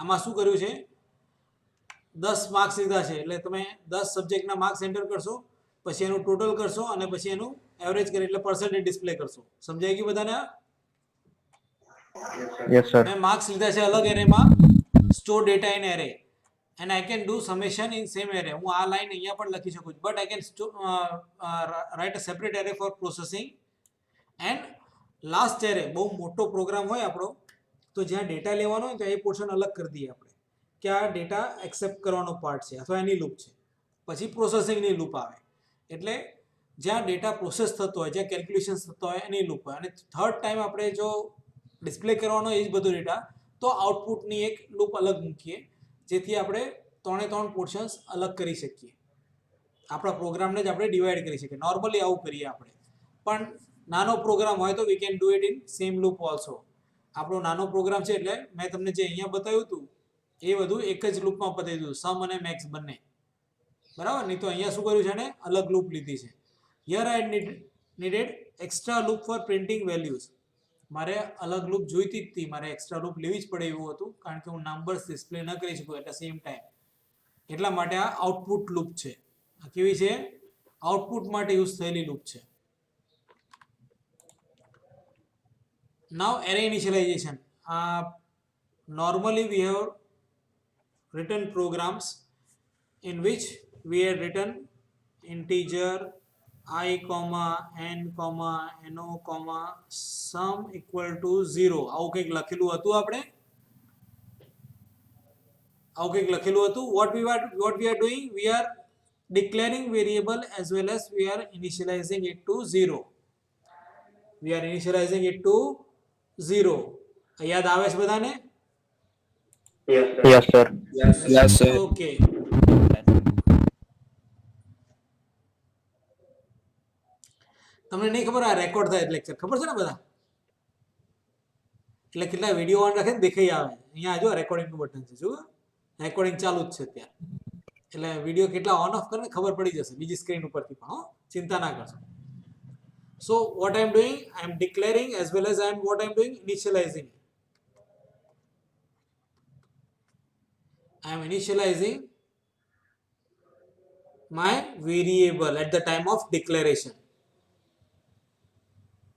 આમાં શું કર્યું છે? 10 marks લીધા છે, એટલે તમે 10 સબ્જેક્ટના માર્ક્સ એન્ટર કરશો, પછી એનું ટોટલ કરશો અને પછી એનું એવરેજ કરી એટલે પર્સન્ટેજ ડિસ્પ્લે કરશો. સમજાઈ ગયું બધાને? Yes sir. મેં માર્ક્સ લીધા છે અલગ એરેમાં, store data in array, and I can do summation in same array. હું આ લાઈન અહીંયા પણ લખી શકું છું, but I can write a separate array for processing and last array બહુ મોટો પ્રોગ્રામ હોય આપણો, તો જ્યાં ડેટા લેવાનો હોય તો એ પોર્શન અલગ કરી દઈએ આપણે કે આ ડેટા એક્સેપ્ટ કરવાનો પાર્ટ છે અથવા એની લૂપ છે. પછી પ્રોસેસિંગની લૂપ આવે. એટલે જ્યાં ડેટા પ્રોસેસ થતો હોય, જ્યાં કેલ્ક્યુલેશન્સ થતો હોય એની લૂપ હોય. અને થર્ડ ટાઈમ આપણે જો ડિસ્પ્લે કરવાનો એ જ બધો ડેટા, તો આઉટપુટની એક લૂપ અલગ મૂકીએ, જેથી આપણે 3 પોર્શન્સ અલગ કરી શકીએ. આપણા પ્રોગ્રામને જ આપણે ડિવાઈડ કરી શકીએ. નોર્મલી આવું કરીએ આપણે, પણ નાનો પ્રોગ્રામ હોય તો we can do it in same loop also. આપણો નાનો પ્રોગ્રામ છે એટલે મેં તમને જે અહીંયા બતાવ્યું હતું એ બધું એક જ લૂપમાં પતાવી દીધું, સમ અને મેક્સ બંને, બરાબર. નહીં તો અહીંયા શું કર્યું છે એને અલગ લૂપ લીધી છે. Here I needed extra loop for printing values. મારે અલગ લૂપ જોઈતી જ હતી, મારે એક્સ્ટ્રા લૂપ લેવી જ પડે એવું હતું, કારણ કે હું નંબર્સ ડિસ્પ્લે ન કરી શકું એટ ધ સેમ ટાઈમ. એટલા માટે આ આઉટપુટ લૂપ છે. આ કેવી છે? આઉટપુટ માટે યુઝ થયેલી લૂપ છે. Now array initialization. Normally we have written programs in which we have written integer I comma n comma no comma sum equal to 0. આવું કંઈક લખેલું હતું આપણે. What we are doing, we are declaring variable as well as we are initializing it to 0. યાદ આવે છે બધાને? Yes sir. Yes, sir. Okay. તમને નહીં ખબર આ રેકોર્ડ થાય લેક્ચર, ખબર છે ને બધા? એટલે કેટલા વિડીયો ઓન રાખે દેખાઈ આવે. અહીંયા જો રેકોર્ડિંગનું બટન છે, જુઓ રેકોર્ડિંગ ચાલુ જ છે ત્યાં. એટલે વિડીયો કેટલા ઓન ઓફ કરે ખબર પડી જશે બીજી સ્ક્રીન ઉપરથી પણ. ચિંતા ના કરશો. So what I am doing, I am declaring as well as what I am doing, initializing. I am initializing my variable at the time of declaration.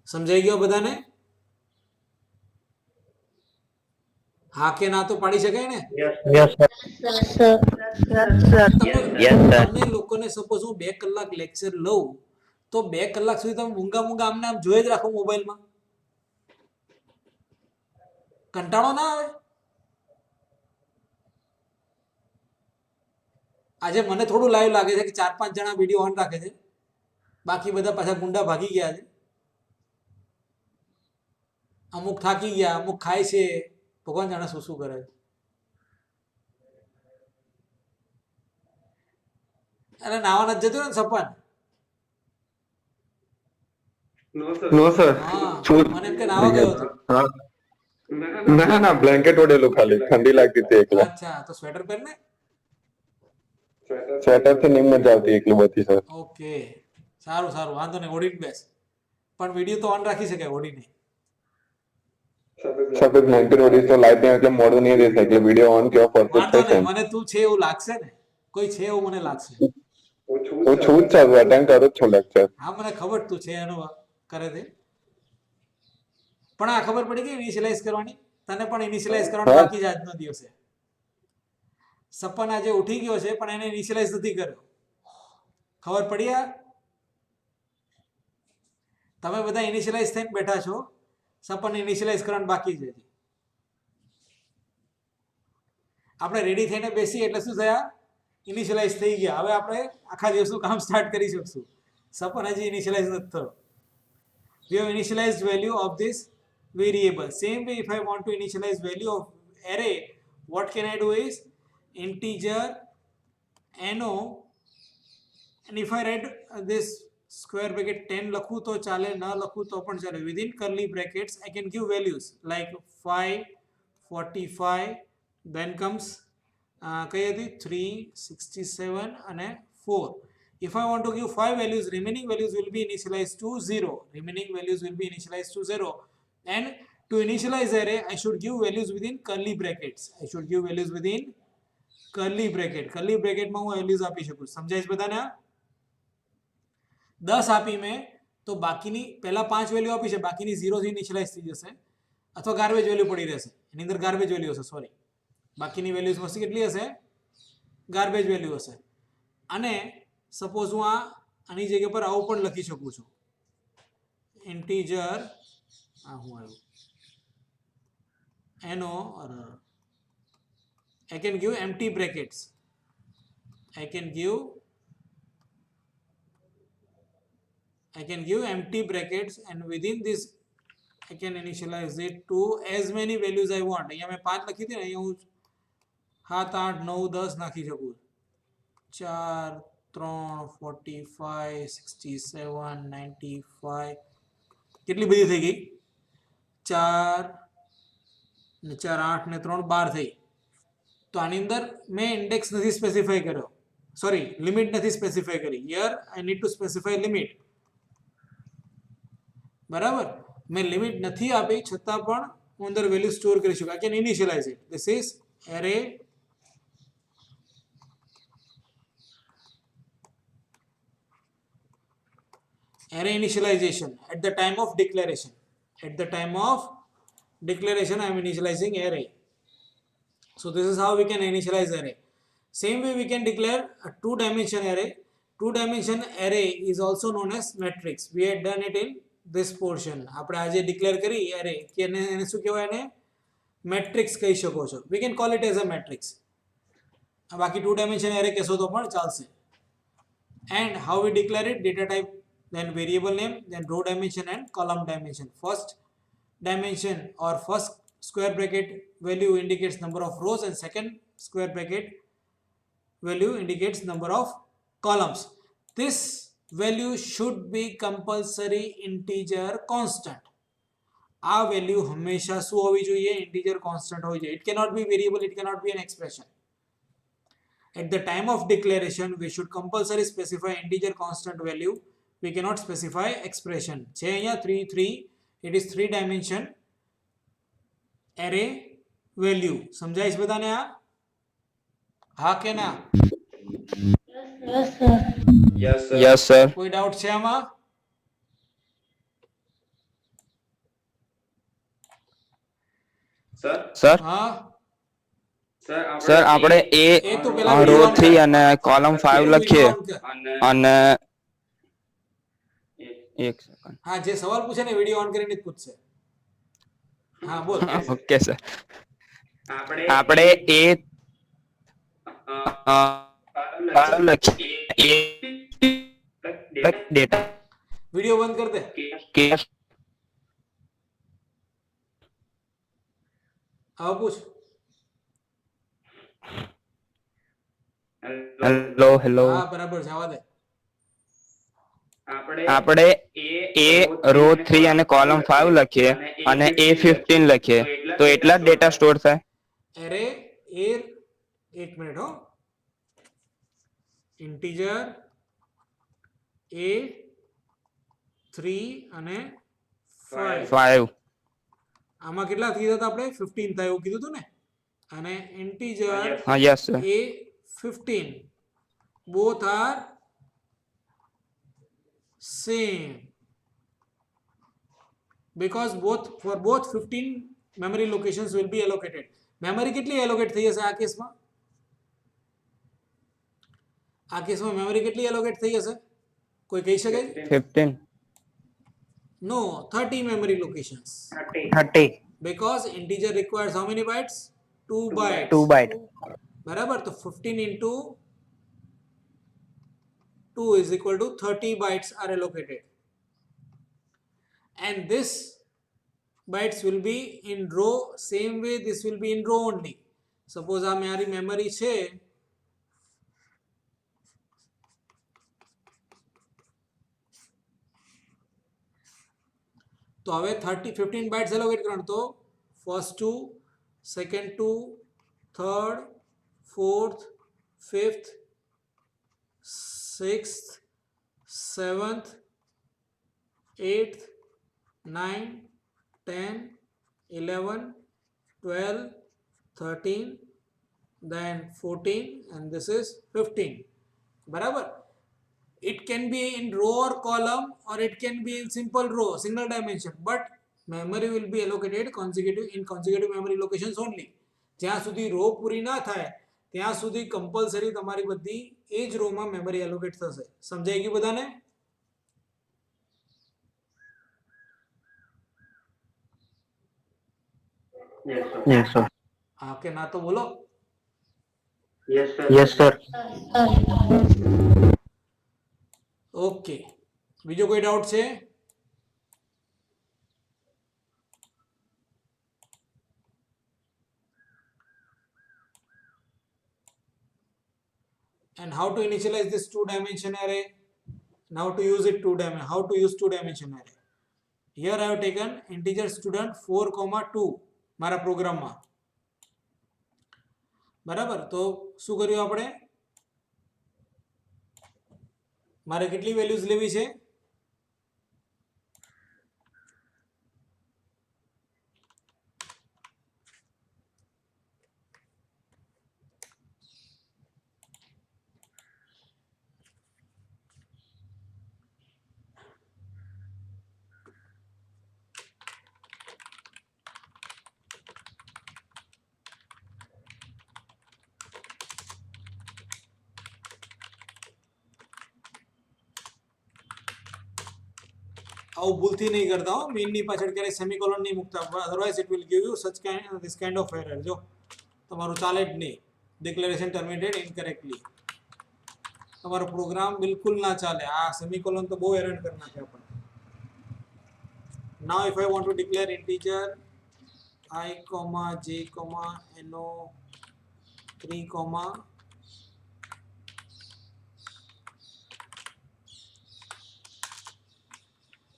સમજાઈ ગયો બધાને? હા કે ના તો પાડી શકાય ને? Yes sir. તમને લોકોને સપોઝ હું 2 કલાક લેક્ચર લઉં તો 2 કલાક સુધી તમે મૂંગા આમને આમ જોઈ જ રાખો મોબાઈલમાં, કંટાળો ના આવે? આજે મને થોડું લાઈવ લાગે છે કે 4-5 જણા વિડીયો ઓન રાખે છે, બાકી બધા પાછા ગુંડા ભાગી ગયા છે. અમુક થાકી ગયા, અમુક ખાય છે, ભગવાન જાણે શું કરે છે. અરે નાવા નથી જતું ને સપન? No, sir. હા, મને એમ કે નાવા ગયો હતો. હા. ના બ્લેન્કેટ ઓઢેલું ખાલી, ઠંડી લાગતી હતી એકલા. અચ્છા, તો સ્વેટર પહેરને. સ્વેટર થી નહીં મજા આવતી એકલું બધી, સર. ઓકે, સારું વાંધો નહીં, ઓડીને બેસ. પણ વિડીયો તો ઓન રાખી શકાય ઓડીને. સફેદ બ્લેન્કેટ ઓઢીશ તો લાઈટ નહીં એટલે મોડું નહીં રહેશે, એટલે વિડીયો ઓન કેવો પરફેક્ટ વાંધો થશે. નહીં, મને તું છે એવું લાગશે ને, કોઈ છે એવું મને લાગશે. હું છું જ સર, અટેન્ડ કરું જ છું લેક્ચર. હા, મને ખબર તું છે એનું કરે છે, પણ આ ખબર પડી ગઈ ઇનિશિયલાઇઝ કરવાની. તને પણ ઇનિશિયલાઇઝ કરવાનું બાકી જ આજનો દિવસે. સપન આજે ઉઠી ગયો છે પણ એને ઇનિશિયલાઇઝ નથી કર્યો. ખબર પડી? આ તમે બધા ઇનિશિયલાઇઝ થઈને બેઠા છો, સપન ઇનિશિયલાઇઝ કરવાનું બાકી જ હતી. આપણે રેડી થઈને બેસી એટલે શું થયા? ઇનિશિયલાઇઝ થઈ ગયા. હવે આપણે આખા દિવસનું કામ સ્ટાર્ટ કરી શકશું. સપન હજી ઇનિશિયલાઇઝ નથી થયો. We have initialized value of this variable. Same way, if I want to initialize value of array, what can I do is integer no, and if I write this square bracket 10 લખું તો ચાલે, ન લખું તો પણ ચાલે. Within curly brackets I can give values like 5, 45, then comes કઈ હતી 3, 67 અને 4. If I want to give 5 values, remaining values will be initialized to 0. And to initialize array, I should give values within curly brackets. curly bracket માં હું values આપી શકું. સમજાય છે બધાને? 10 આપી મેં તો બાકીની પહેલા 5 વેલ્યુ આપી છે, બાકીની 0 થી ઇનિશિયલાઇઝ થઈ જશે, અથવા ગાર્બેજ વેલ્યુ પડી રહેશે. એની અંદર ગાર્બેજ વેલ્યુ હશે, સોરી, બાકીની વેલ્યુઝ મસ્તી કેટલી હશે? ગાર્બેજ વેલ્યુ હશે. અને સપોઝ હું આની જગ્યા પર આવું પણ લખી શકું છું, ઇન્ટીજર આ હું આવ્યું NO or I can give empty brackets. I can give empty brackets and within this I can initialize it to as many values I want. અહીંયા મેં 5 લખી હતી ને, અહીંયા હું 7 8 9 10 નાખી શકું. 4 3 45 67 95 કેટલી બધી થઈ ગઈ? 4 ને 4 8 ને 3 12 થઈ. તો આની અંદર મેં ઇન્ડેક્સ નથી સ્પેસિફાઈ કર્યો, સોરી લિમિટ નથી સ્પેસિફાઈ કરી. Here I need two specify limit. બરાબર, મેં લિમિટ નથી આપી છતાં પણ હું અંદર વેલ્યુ સ્ટોર કરી શકું. I can initialize it. This is array initialization at the time of declaration. At the time of declaration I am initializing array. So this is how we can initialize array. Same way we can declare a 2-dimension array. 2-dimension array is also known as matrix. We had done it in this portion. આપણે આજે declare કરી array કે એને શું કહેવાય, એને matrix કહી શકો છો. We can call it as a matrix. બાકી 2-dimension array કહેશો તો પણ ચાલશે. And how we declare it? Data type, then variable name, then row dimension and column dimension. First dimension or first square bracket value indicates number of rows and second square bracket value indicates number of columns. This value should be compulsory integer constant. આ value હંમેશા શું હોવી જોઈએ? Integer constant હોવી જોઈએ. It cannot be variable, it cannot be an expression. At the time of declaration we should compulsory specify integer constant value. We cannot specify expression. છે અહીંયા 3 3, it is 3-dimension array value. સમજાઈશ બધાને આ? હા કે ના? Yes sir. કોઈ doubt છે આમાં? Sir હા sir આપણે એ તો પેલા રો video on 3 કર. અને કોલમ 5 Video લખીએ on કર. અને એક સેકન્ડ. હા, જે સવાલ પૂછે ને વિડિયો ઓન કરીને જ પૂછશે. હા બોલ. Okay sir. આપણે એ લખીએ ડેટા વિડિયો બંધ કર દે. કેસ. આવો પૂછ. હેલો હા બરાબર, જવા દે. આપણે એ રો 3 અને કોલમ 5 લખીએ અને એ 15 લખીએ તો એટલા જ ડેટા સ્ટોર થાય. એરે એ એક મિનિટ હો. ઇન્ટીજર એ 3 અને 5. 5 આમાં કેટલા થઈ જતા? આપણે 15 થાય એવું કીધું હતું ને. અને ઇન્ટીજર હા yes sir. A 15 both are same because for both 15 memory locations will be allocated. memory કેટલી allocate થઈ હશે આ કેસમાં? આ કેસમાં memory કેટલી allocate થઈ હશે? કોઈ કહી શકે? 15 No, 30 memory locations. 30 because integer requires how many bytes? 2 bytes. 2 byte. બરાબર, તો 15 into 2 is equal to 30 bytes are allocated, and this bytes will be in row. Same way this will be in row only. Suppose આ મારી memory છે, તો હવે 15 bytes allocate કરવાનું. તો first 2, second 2, third, fourth, fifth, sixth, seventh, eighth, 9, 10, 11, 12, 13, then 14, and this is 15. બરાબર. It can be in row or column, or it can be in simple row, single dimension, but memory will be allocated in consecutive memory locations only. જ્યાં સુધી row પૂરી ના થાય ત્યાં સુધી compulsory તમારી બધી એ જ રોમાં મેમરી એલોકેટ થશે. સમજાઈ ગયું બધાને? Yes, sir. હા કે ના તો બોલો. Yes, sir. ઓકે, બીજો કોઈ ડાઉટ છે? And how to initialize this two-dimension array? Now to use it how to use two-dimension array? Here I have taken integer student 4,2 મારા પ્રોગ્રામમાં. બરાબર, તો શું કર્યું આપણે? મારે કેટલી વેલ્યુઝ લેવી છે? આવું ભૂલથી નહીં કરતા હો, મેઇનની પાછળ ક્યારેય સેમિકોલન નહીં મૂકતા, otherwise it will give you such this kind of error. જો તમારું ચાલે જ નહીં, ડિક્લેરેશન ટર્મિનેટેડ ઇનકરેક્ટલી, તમારો પ્રોગ્રામ બિલકુલ ના ચાલે. આ સેમિકોલન તો બહુ હેરાન કરી નાખે આપણને. Now if I want to declare integer I, J, No 3,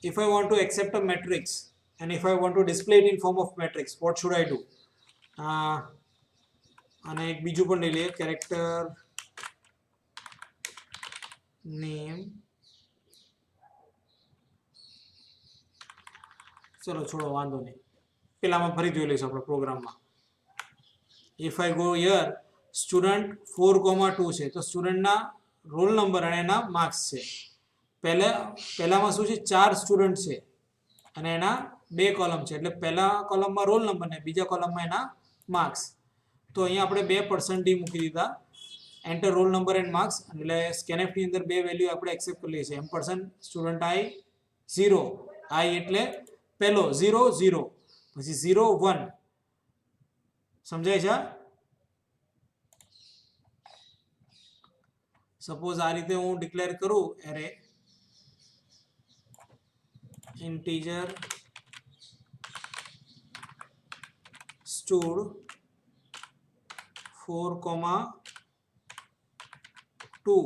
if I want to accept a matrix and if I want to display it in form of matrix, what should I do? અને એક બીજું પણ લઈ લઈએ, character name. ચલો છોડો, વાંધો નહીં, પેલામાં ફરી જોઈ લઈશું આપણે પ્રોગ્રામમાં. if I go here, student 4,2 છે, તો સ્ટુડન્ટના રોલ નંબર અને એના માર્ક્સ છે. પહેલામાં શું છે, 4 સ્ટુડન્ટ છે અને એના 2 કોલમ છે, એટલે પહેલા કોલમમાં રોલ નંબર ને બીજા કોલમમાં એના માર્ક્સ. તો અહીંયા આપણે 2% મૂકી દીધા, enter roll number and marks, એટલે scanf ની અંદર 2 વેલ્યુ આપણે એક્સેપ્ટ કરી લઈએ છીએ. student I 0, I એટલે પહેલો 0 0, પછી 0 1. સમજાય છે? સપોઝ આ રીતે હું ડિક્લેર કરું array integer stud 4,2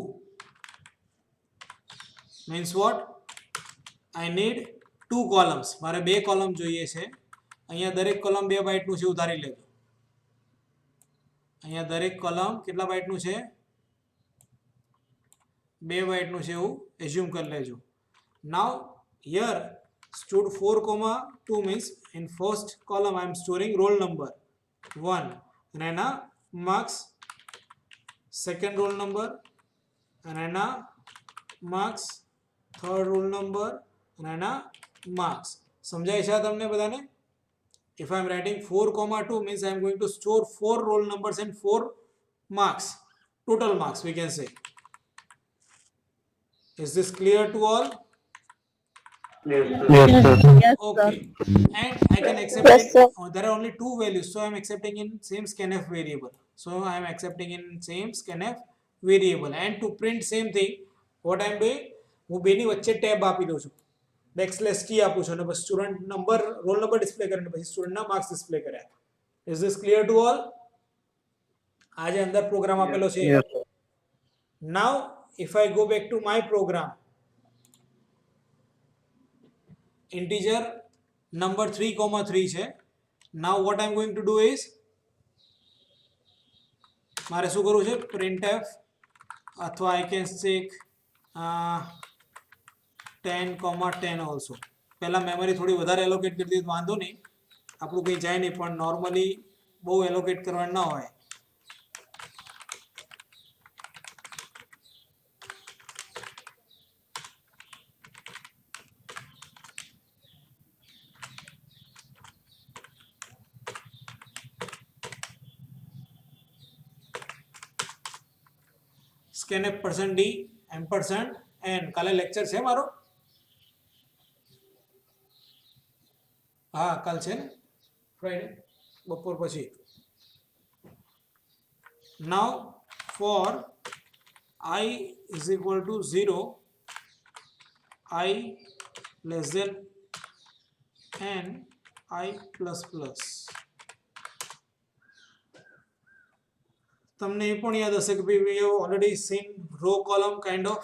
means what? I need 2 columns. મારે 2 કોલમ જોઈએ છે. અહીંયા દરેક કોલમ 2 બાઇટનું છે, ઉધારી લેજો. અહીંયા દરેક કોલમ કેટલા બાઇટનું છે? 2 બાઇટનું છે એવું એઝ્યુમ કરી લેજો. Now here stud 4,2 means in first column I am storing roll number 1 and એના marks, second roll number and એના marks, third roll number and એના marks. સમજાય છે તમને બધાને? if I am writing 4,2 means I am going to store 4 roll numbers and 4 marks, total marks we can say. Is this clear to all? Yes, sir. Okay, and I can accept it. There are only 2 values, so I am accepting in same scanf variable. So I am accepting in same scanf variable, and to print same thing, what I am doing, હું બેની વચ્ચે tab આપી દઉં છું, backslash કી આપું છું, અને બસ student number roll number display કરીને પછી સ્ટુડન્ટના માર્ક્સ ડિસ્પ્લે કર્યા. Is this clear to all? આ જે અંદર પ્રોગ્રામ આપેલો છે. Yes, sir. Now if I go back to my program, integer number 3,3 છે. Now what I am going to do is, મારે શું કરવું છે, printf અથવા I can check 10,10 also. પહેલા મેમરી થોડી વધારે એલોકેટ કરી દીધી વાંધો નહીં, આપણું કંઈ જાય નહીં, પણ નોર્મલી બહુ એલોકેટ કરવાનું ના હોય. scanf %d %n. કાલે લેક્ચર છે મારો? હા કાલ છે ને, ફ્રાઈડે. બપોર પછી. Now for I is equal to 0, I less than n, I plus plus. તમને એ પણ યાદ હશે કે ભાઈ we have already seen row column kind of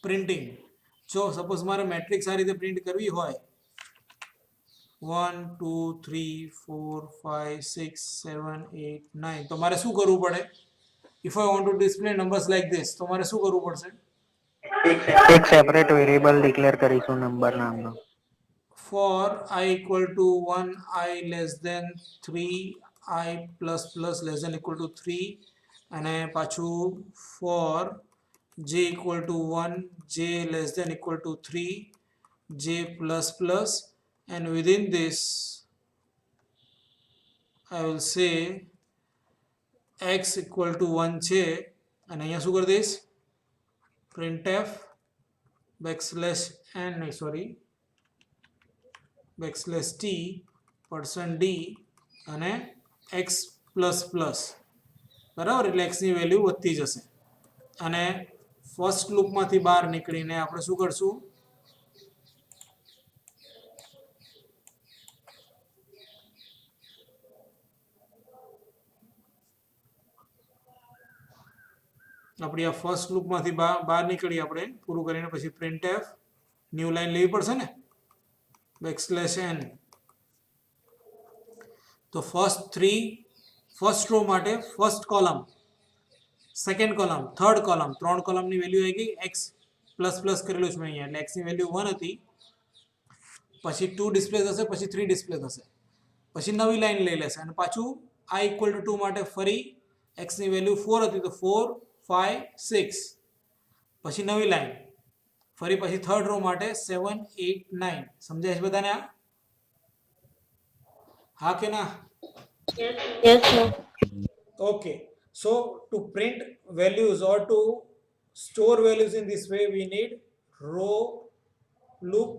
printing. જો સપોઝ મારે મેટ્રિક્સ આ રીતે પ્રિન્ટ કરવી હોય 1 2 3 4 5 6 7 8 9 તો મારે શું કરવું પડે? If I want to display numbers like this તો મારે શું કરવું પડશે? એક સેપરેટ વેરિયેબલ ડિક્લેર કરીશું નંબર નામનો. For I equal to 1, I less than 3, I plus plus less than equal to 3, અને પાછું for j equal to 1, j less than equal to 3, j plus plus, and within this I will say x equal to 1 છે અને અહીંયા શું કરી દઈશ? printf backslash n નહીં sorry backslash t %d અને x પ્લસ પ્લસ બરાબર, એટલે x ની વેલ્યુ વધતી જશે. અને ફર્સ્ટ લૂપમાંથી બહાર નીકળીને આપણે શું કરશું? આપણી આ ફર્સ્ટ લૂપમાંથી બહાર નીકળી આપણે પૂરું કરીને પછી printf ન્યૂ લાઈન લેવી પડશે ને backslash n. તો ફર્સ્ટ રો માટે first column, second column, third column, ત્રણ કોલમની વેલ્યુ આવી ગઈ. x પ્લસ પ્લસ કરેલું છે મેં અહીંયા, એટલે x ની વેલ્યુ 1 હતી, પછી 2 ડિસ્પ્લે થશે, પછી 3 ડિસ્પ્લે થશે, પછી નવી લાઈન લઈ લેશે અને પાછું i equal to 2 માટે ફરી x ની વેલ્યુ 4 હતી તો 4 5 6, પછી નવી લાઈન, ફરી પછી થર્ડ રો માટે 7 8 9. સમજાય છે બધાને આ? હા કે ના? Yes, sir. Okay, so to print values or to store values in this way we need row, loop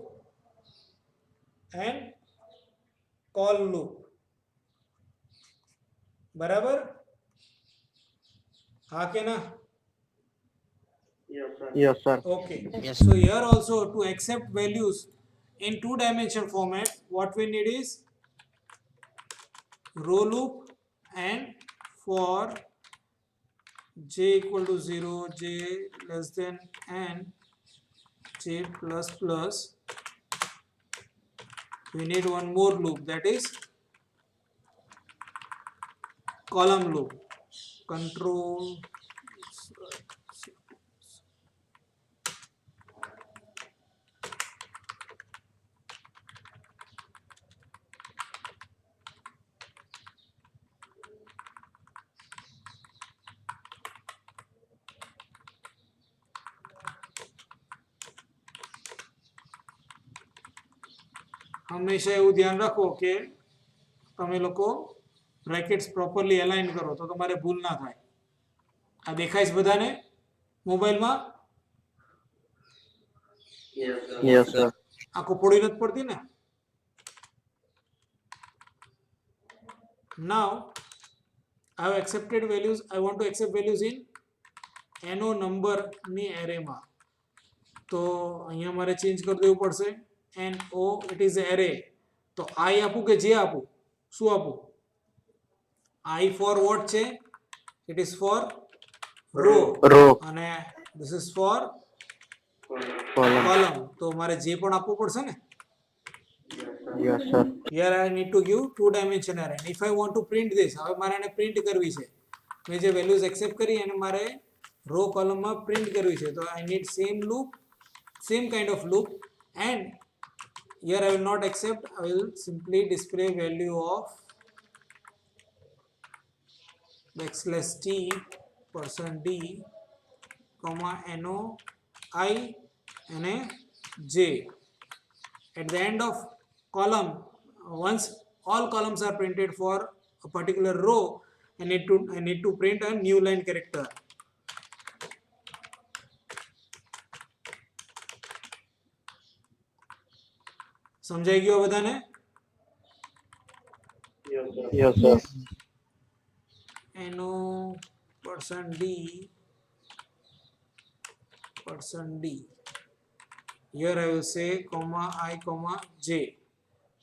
and call loop. બરાબર? હા કે ના? Yes sir. Okay, Yes. so here also to accept values in 2-dimensional format what we need is row loop, and for j equal to 0, j less than n, j plus plus, we need one more loop, that is column loop. Control હંમેશા એવું ધ્યાન રાખો કે તમે લોકો brackets properly align કરો તો તમારે ભૂલ ના થાય. આ દેખાય છે બધાને મોબાઈલમાં? Yes sir. આખો પોડી નથી પડતી ને? Now I have accepted values. I want to accept values in no number ની એરેમાં. તો અહીંયા મારે ચેન્જ કરી દેવું પડશે. no it is array. તો I આપું કે j આપું? શું આપું? I for what છે? It is for row. અને this is for column. તો મારે j પણ આપવું પડશે ને? Yes sir. Here I need to give 2-dimensional array. If I want to print this, હવે મારે એને પ્રિન્ટ કરવી છે. મેં જે વેલ્યુઝ એક્સેપ્ટ કરી એને મારે રો કોલમમાં પ્રિન્ટ કરવી છે. તો I need same kind of loop, and here I will not accept. I will simply display value of backslash t %d comma no I and a j. At the end of column, once all columns are printed for a particular row, I need to print a new line character. સમજાઈ ગયો બધાને? Yes, sir. Yes. NO %D %D. Here I will say comma I comma J.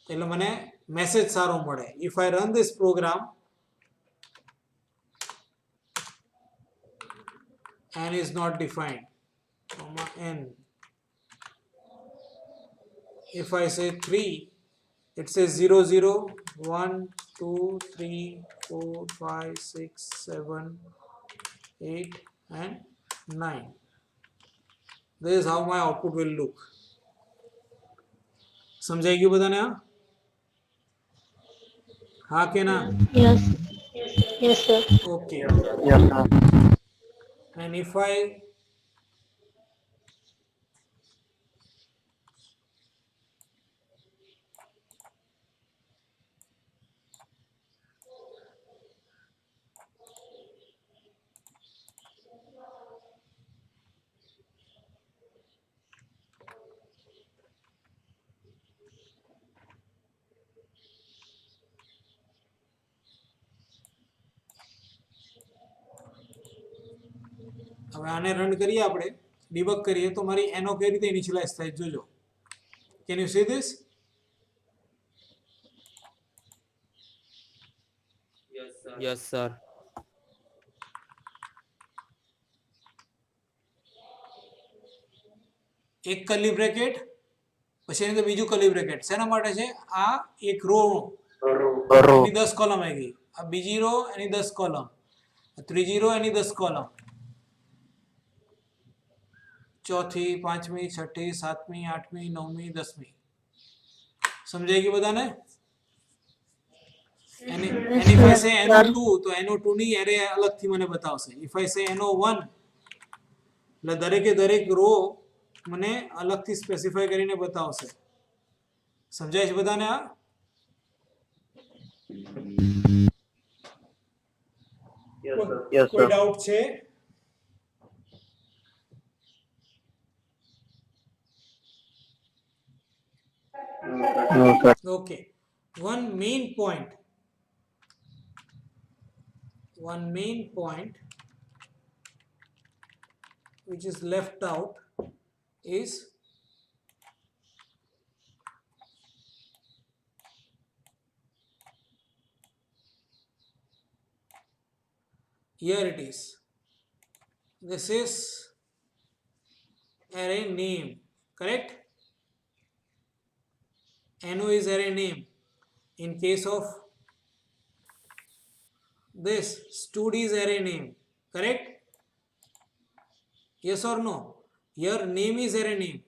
એટલે મને message સારો મળે. If I run this program, n is not defined, comma n. If I say 3, it says 0 0 1 2 3 4 5 6 7 8 and 9. This is how my output will look. समझाई गई बता ने? हाँ के ना? Yes. Yes, sir. Okay. Yes, sir. And if I હવે આને run કરીએ આપણે ડિબગ કરીએ તો મારી એનો કઈ રીતે ઇનિશિયલાઇઝ થાય જોજો. Can you see this? Yes, sir. એક કર્લી બ્રેકેટ પછી એની અંદર બીજું કર્લી બ્રેકેટ શેના માટે છે? આ એક રો Row. એની 10 કોલમ આવી ગઈ, આ બીજી રો એની 10 કોલમ, ત્રીજી રો એની 10 કોલમ, ચોથી, પાંચમી, છઠ્ઠી, સાતમી, આઠમી, નવમી, દસમી. સમજાઈ ગયું બધાને? and if I say NO2 તો NO2 ની એરે અલગથી મને બતાવશે. if I say NO1 એટલે દરેકે દરેક રો મને અલગથી સ્પેસિફાઈ કરીને બતાવશે. સમજાય છે બધાને? આ Yes, કોઈ sir. ડાઉટ છે? No, sir. Okay. One main point which is left out is here it is. This is array name, correct? NO is array name. In case of this, stud is array name, correct? Yes or no? Your name is array name,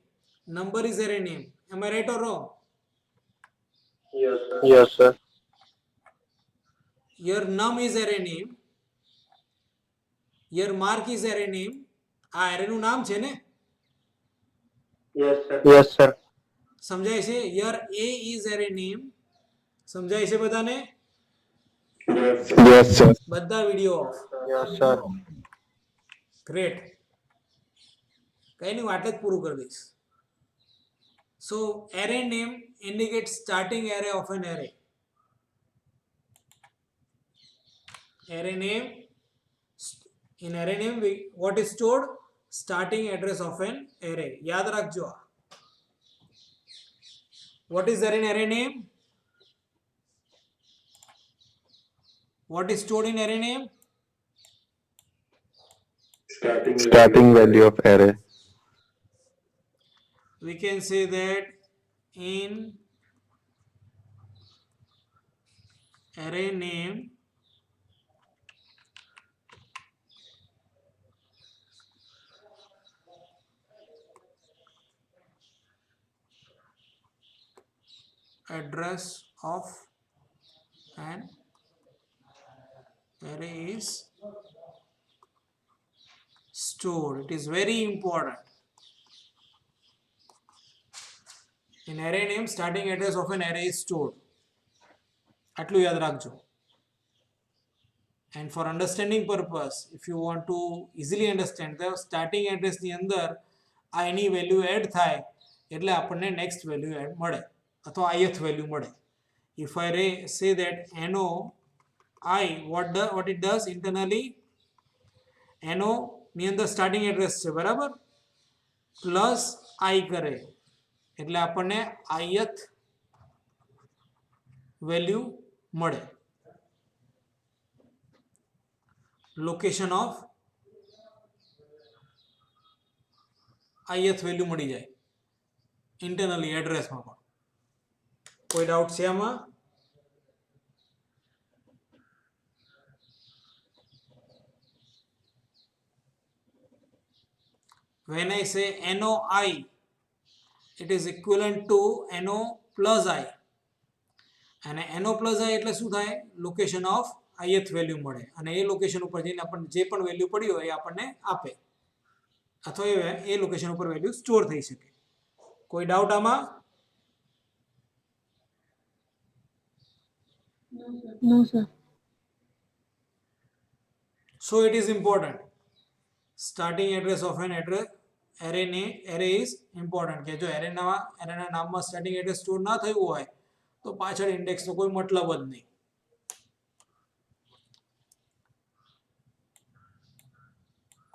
number is array name. Am I right or wrong? Yes, sir. Your num is array name, your mark is array name. આ array નું નામ છે ને? Yes, sir. સમજાય છે? your a is array name. સમજાય છે બધાને? Yes, sir. બધા video of. Yes, sir. Great. કઈ નહીં, વાટ જ પૂરું કરી દઈશ. So array name indicates starting array of an array. Array name, in array name what is stored? Starting address of an array. याद रखજો. What is there in array name? What is stored in array name? Starting value of array. We can say that in array name address of an array is stored. It is very important. In array name, starting address of an array is stored. આટલું યાદ રાખજો. And for understanding purpose, if you want to easily understand, the starting address ની અંદર આ એની value add થાય એટલે આપણને next value add મળે અથવા ith વેલ્યુ મળે. if I say that NOI, what it does internally, NO ની અંદર સ્ટાર્ટિંગ એડ્રેસ છે બરાબર, પ્લસ I કરે એટલે આપણને ith વેલ્યુ મળે, લોકેશન ઓફ ith વેલ્યુ મળી જાય ઇન્ટરનલી એડ્રેસમાં પણ. કોઈ ડાઉટ છે આમાં? When I say NOI, it is equivalent to NO plus I. અને NO plus I એટલે શું થાય? લોકેશન ઓફ ith વેલ્યુ મળે અને એ લોકેશન ઉપર જઈને આપણને જે પણ વેલ્યુ પડી હોય એ આપણને આપે અથવા એ લોકેશન ઉપર વેલ્યુ સ્ટોર થઈ શકે. કોઈ ડાઉટ આમાં? No, sir. So it is important. Starting address of an array is important. કે જો એરેના નામમાં સ્ટાર્ટિંગ એડ્રેસ સ્ટોર ના થયું હોય તો પાછળ ઇન્ડેક્સનો કોઈ મતલબ જ નહીં.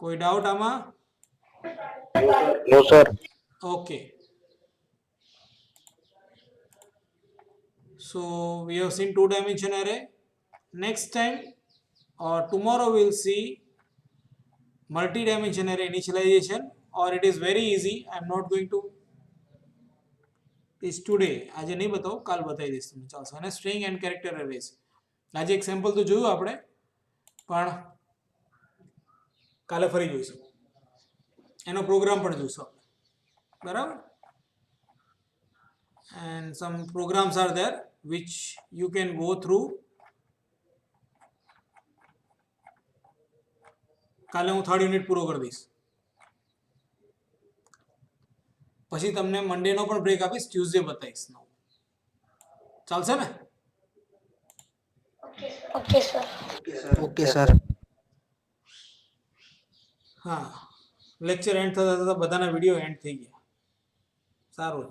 કોઈ ડાઉટ આમાં? નો sir. Okay. So we have seen two-dimension array. Next time or tomorrow we'll see multi-dimension array initialization, or it is very easy. I'm not going to teach today. આજે નહીં બતાવું, કાલ બતાવી દઈશ તમને, ચાલશે. અને string and character arrays આજે એક સેમ્પલ તો જોયું આપણે, પણ કાલે ફરી જોઈશું, એનો પ્રોગ્રામ પણ જોઈશું આપણે, બરાબર? And some programs are there which you can go through. કાલે હું 3rd યુનિટ પૂરો કરી દઈશ, પછી તમને મંડેનો પણ બ્રેક આપીશ, ટ્યુઝડે બતાવીશ. ચાલશે ને? Okay, sir. Okay sir. હા, લેક્ચર એન્ડ થતા થતા બધાના વિડીયો એન્ડ થઈ ગયા. સારું.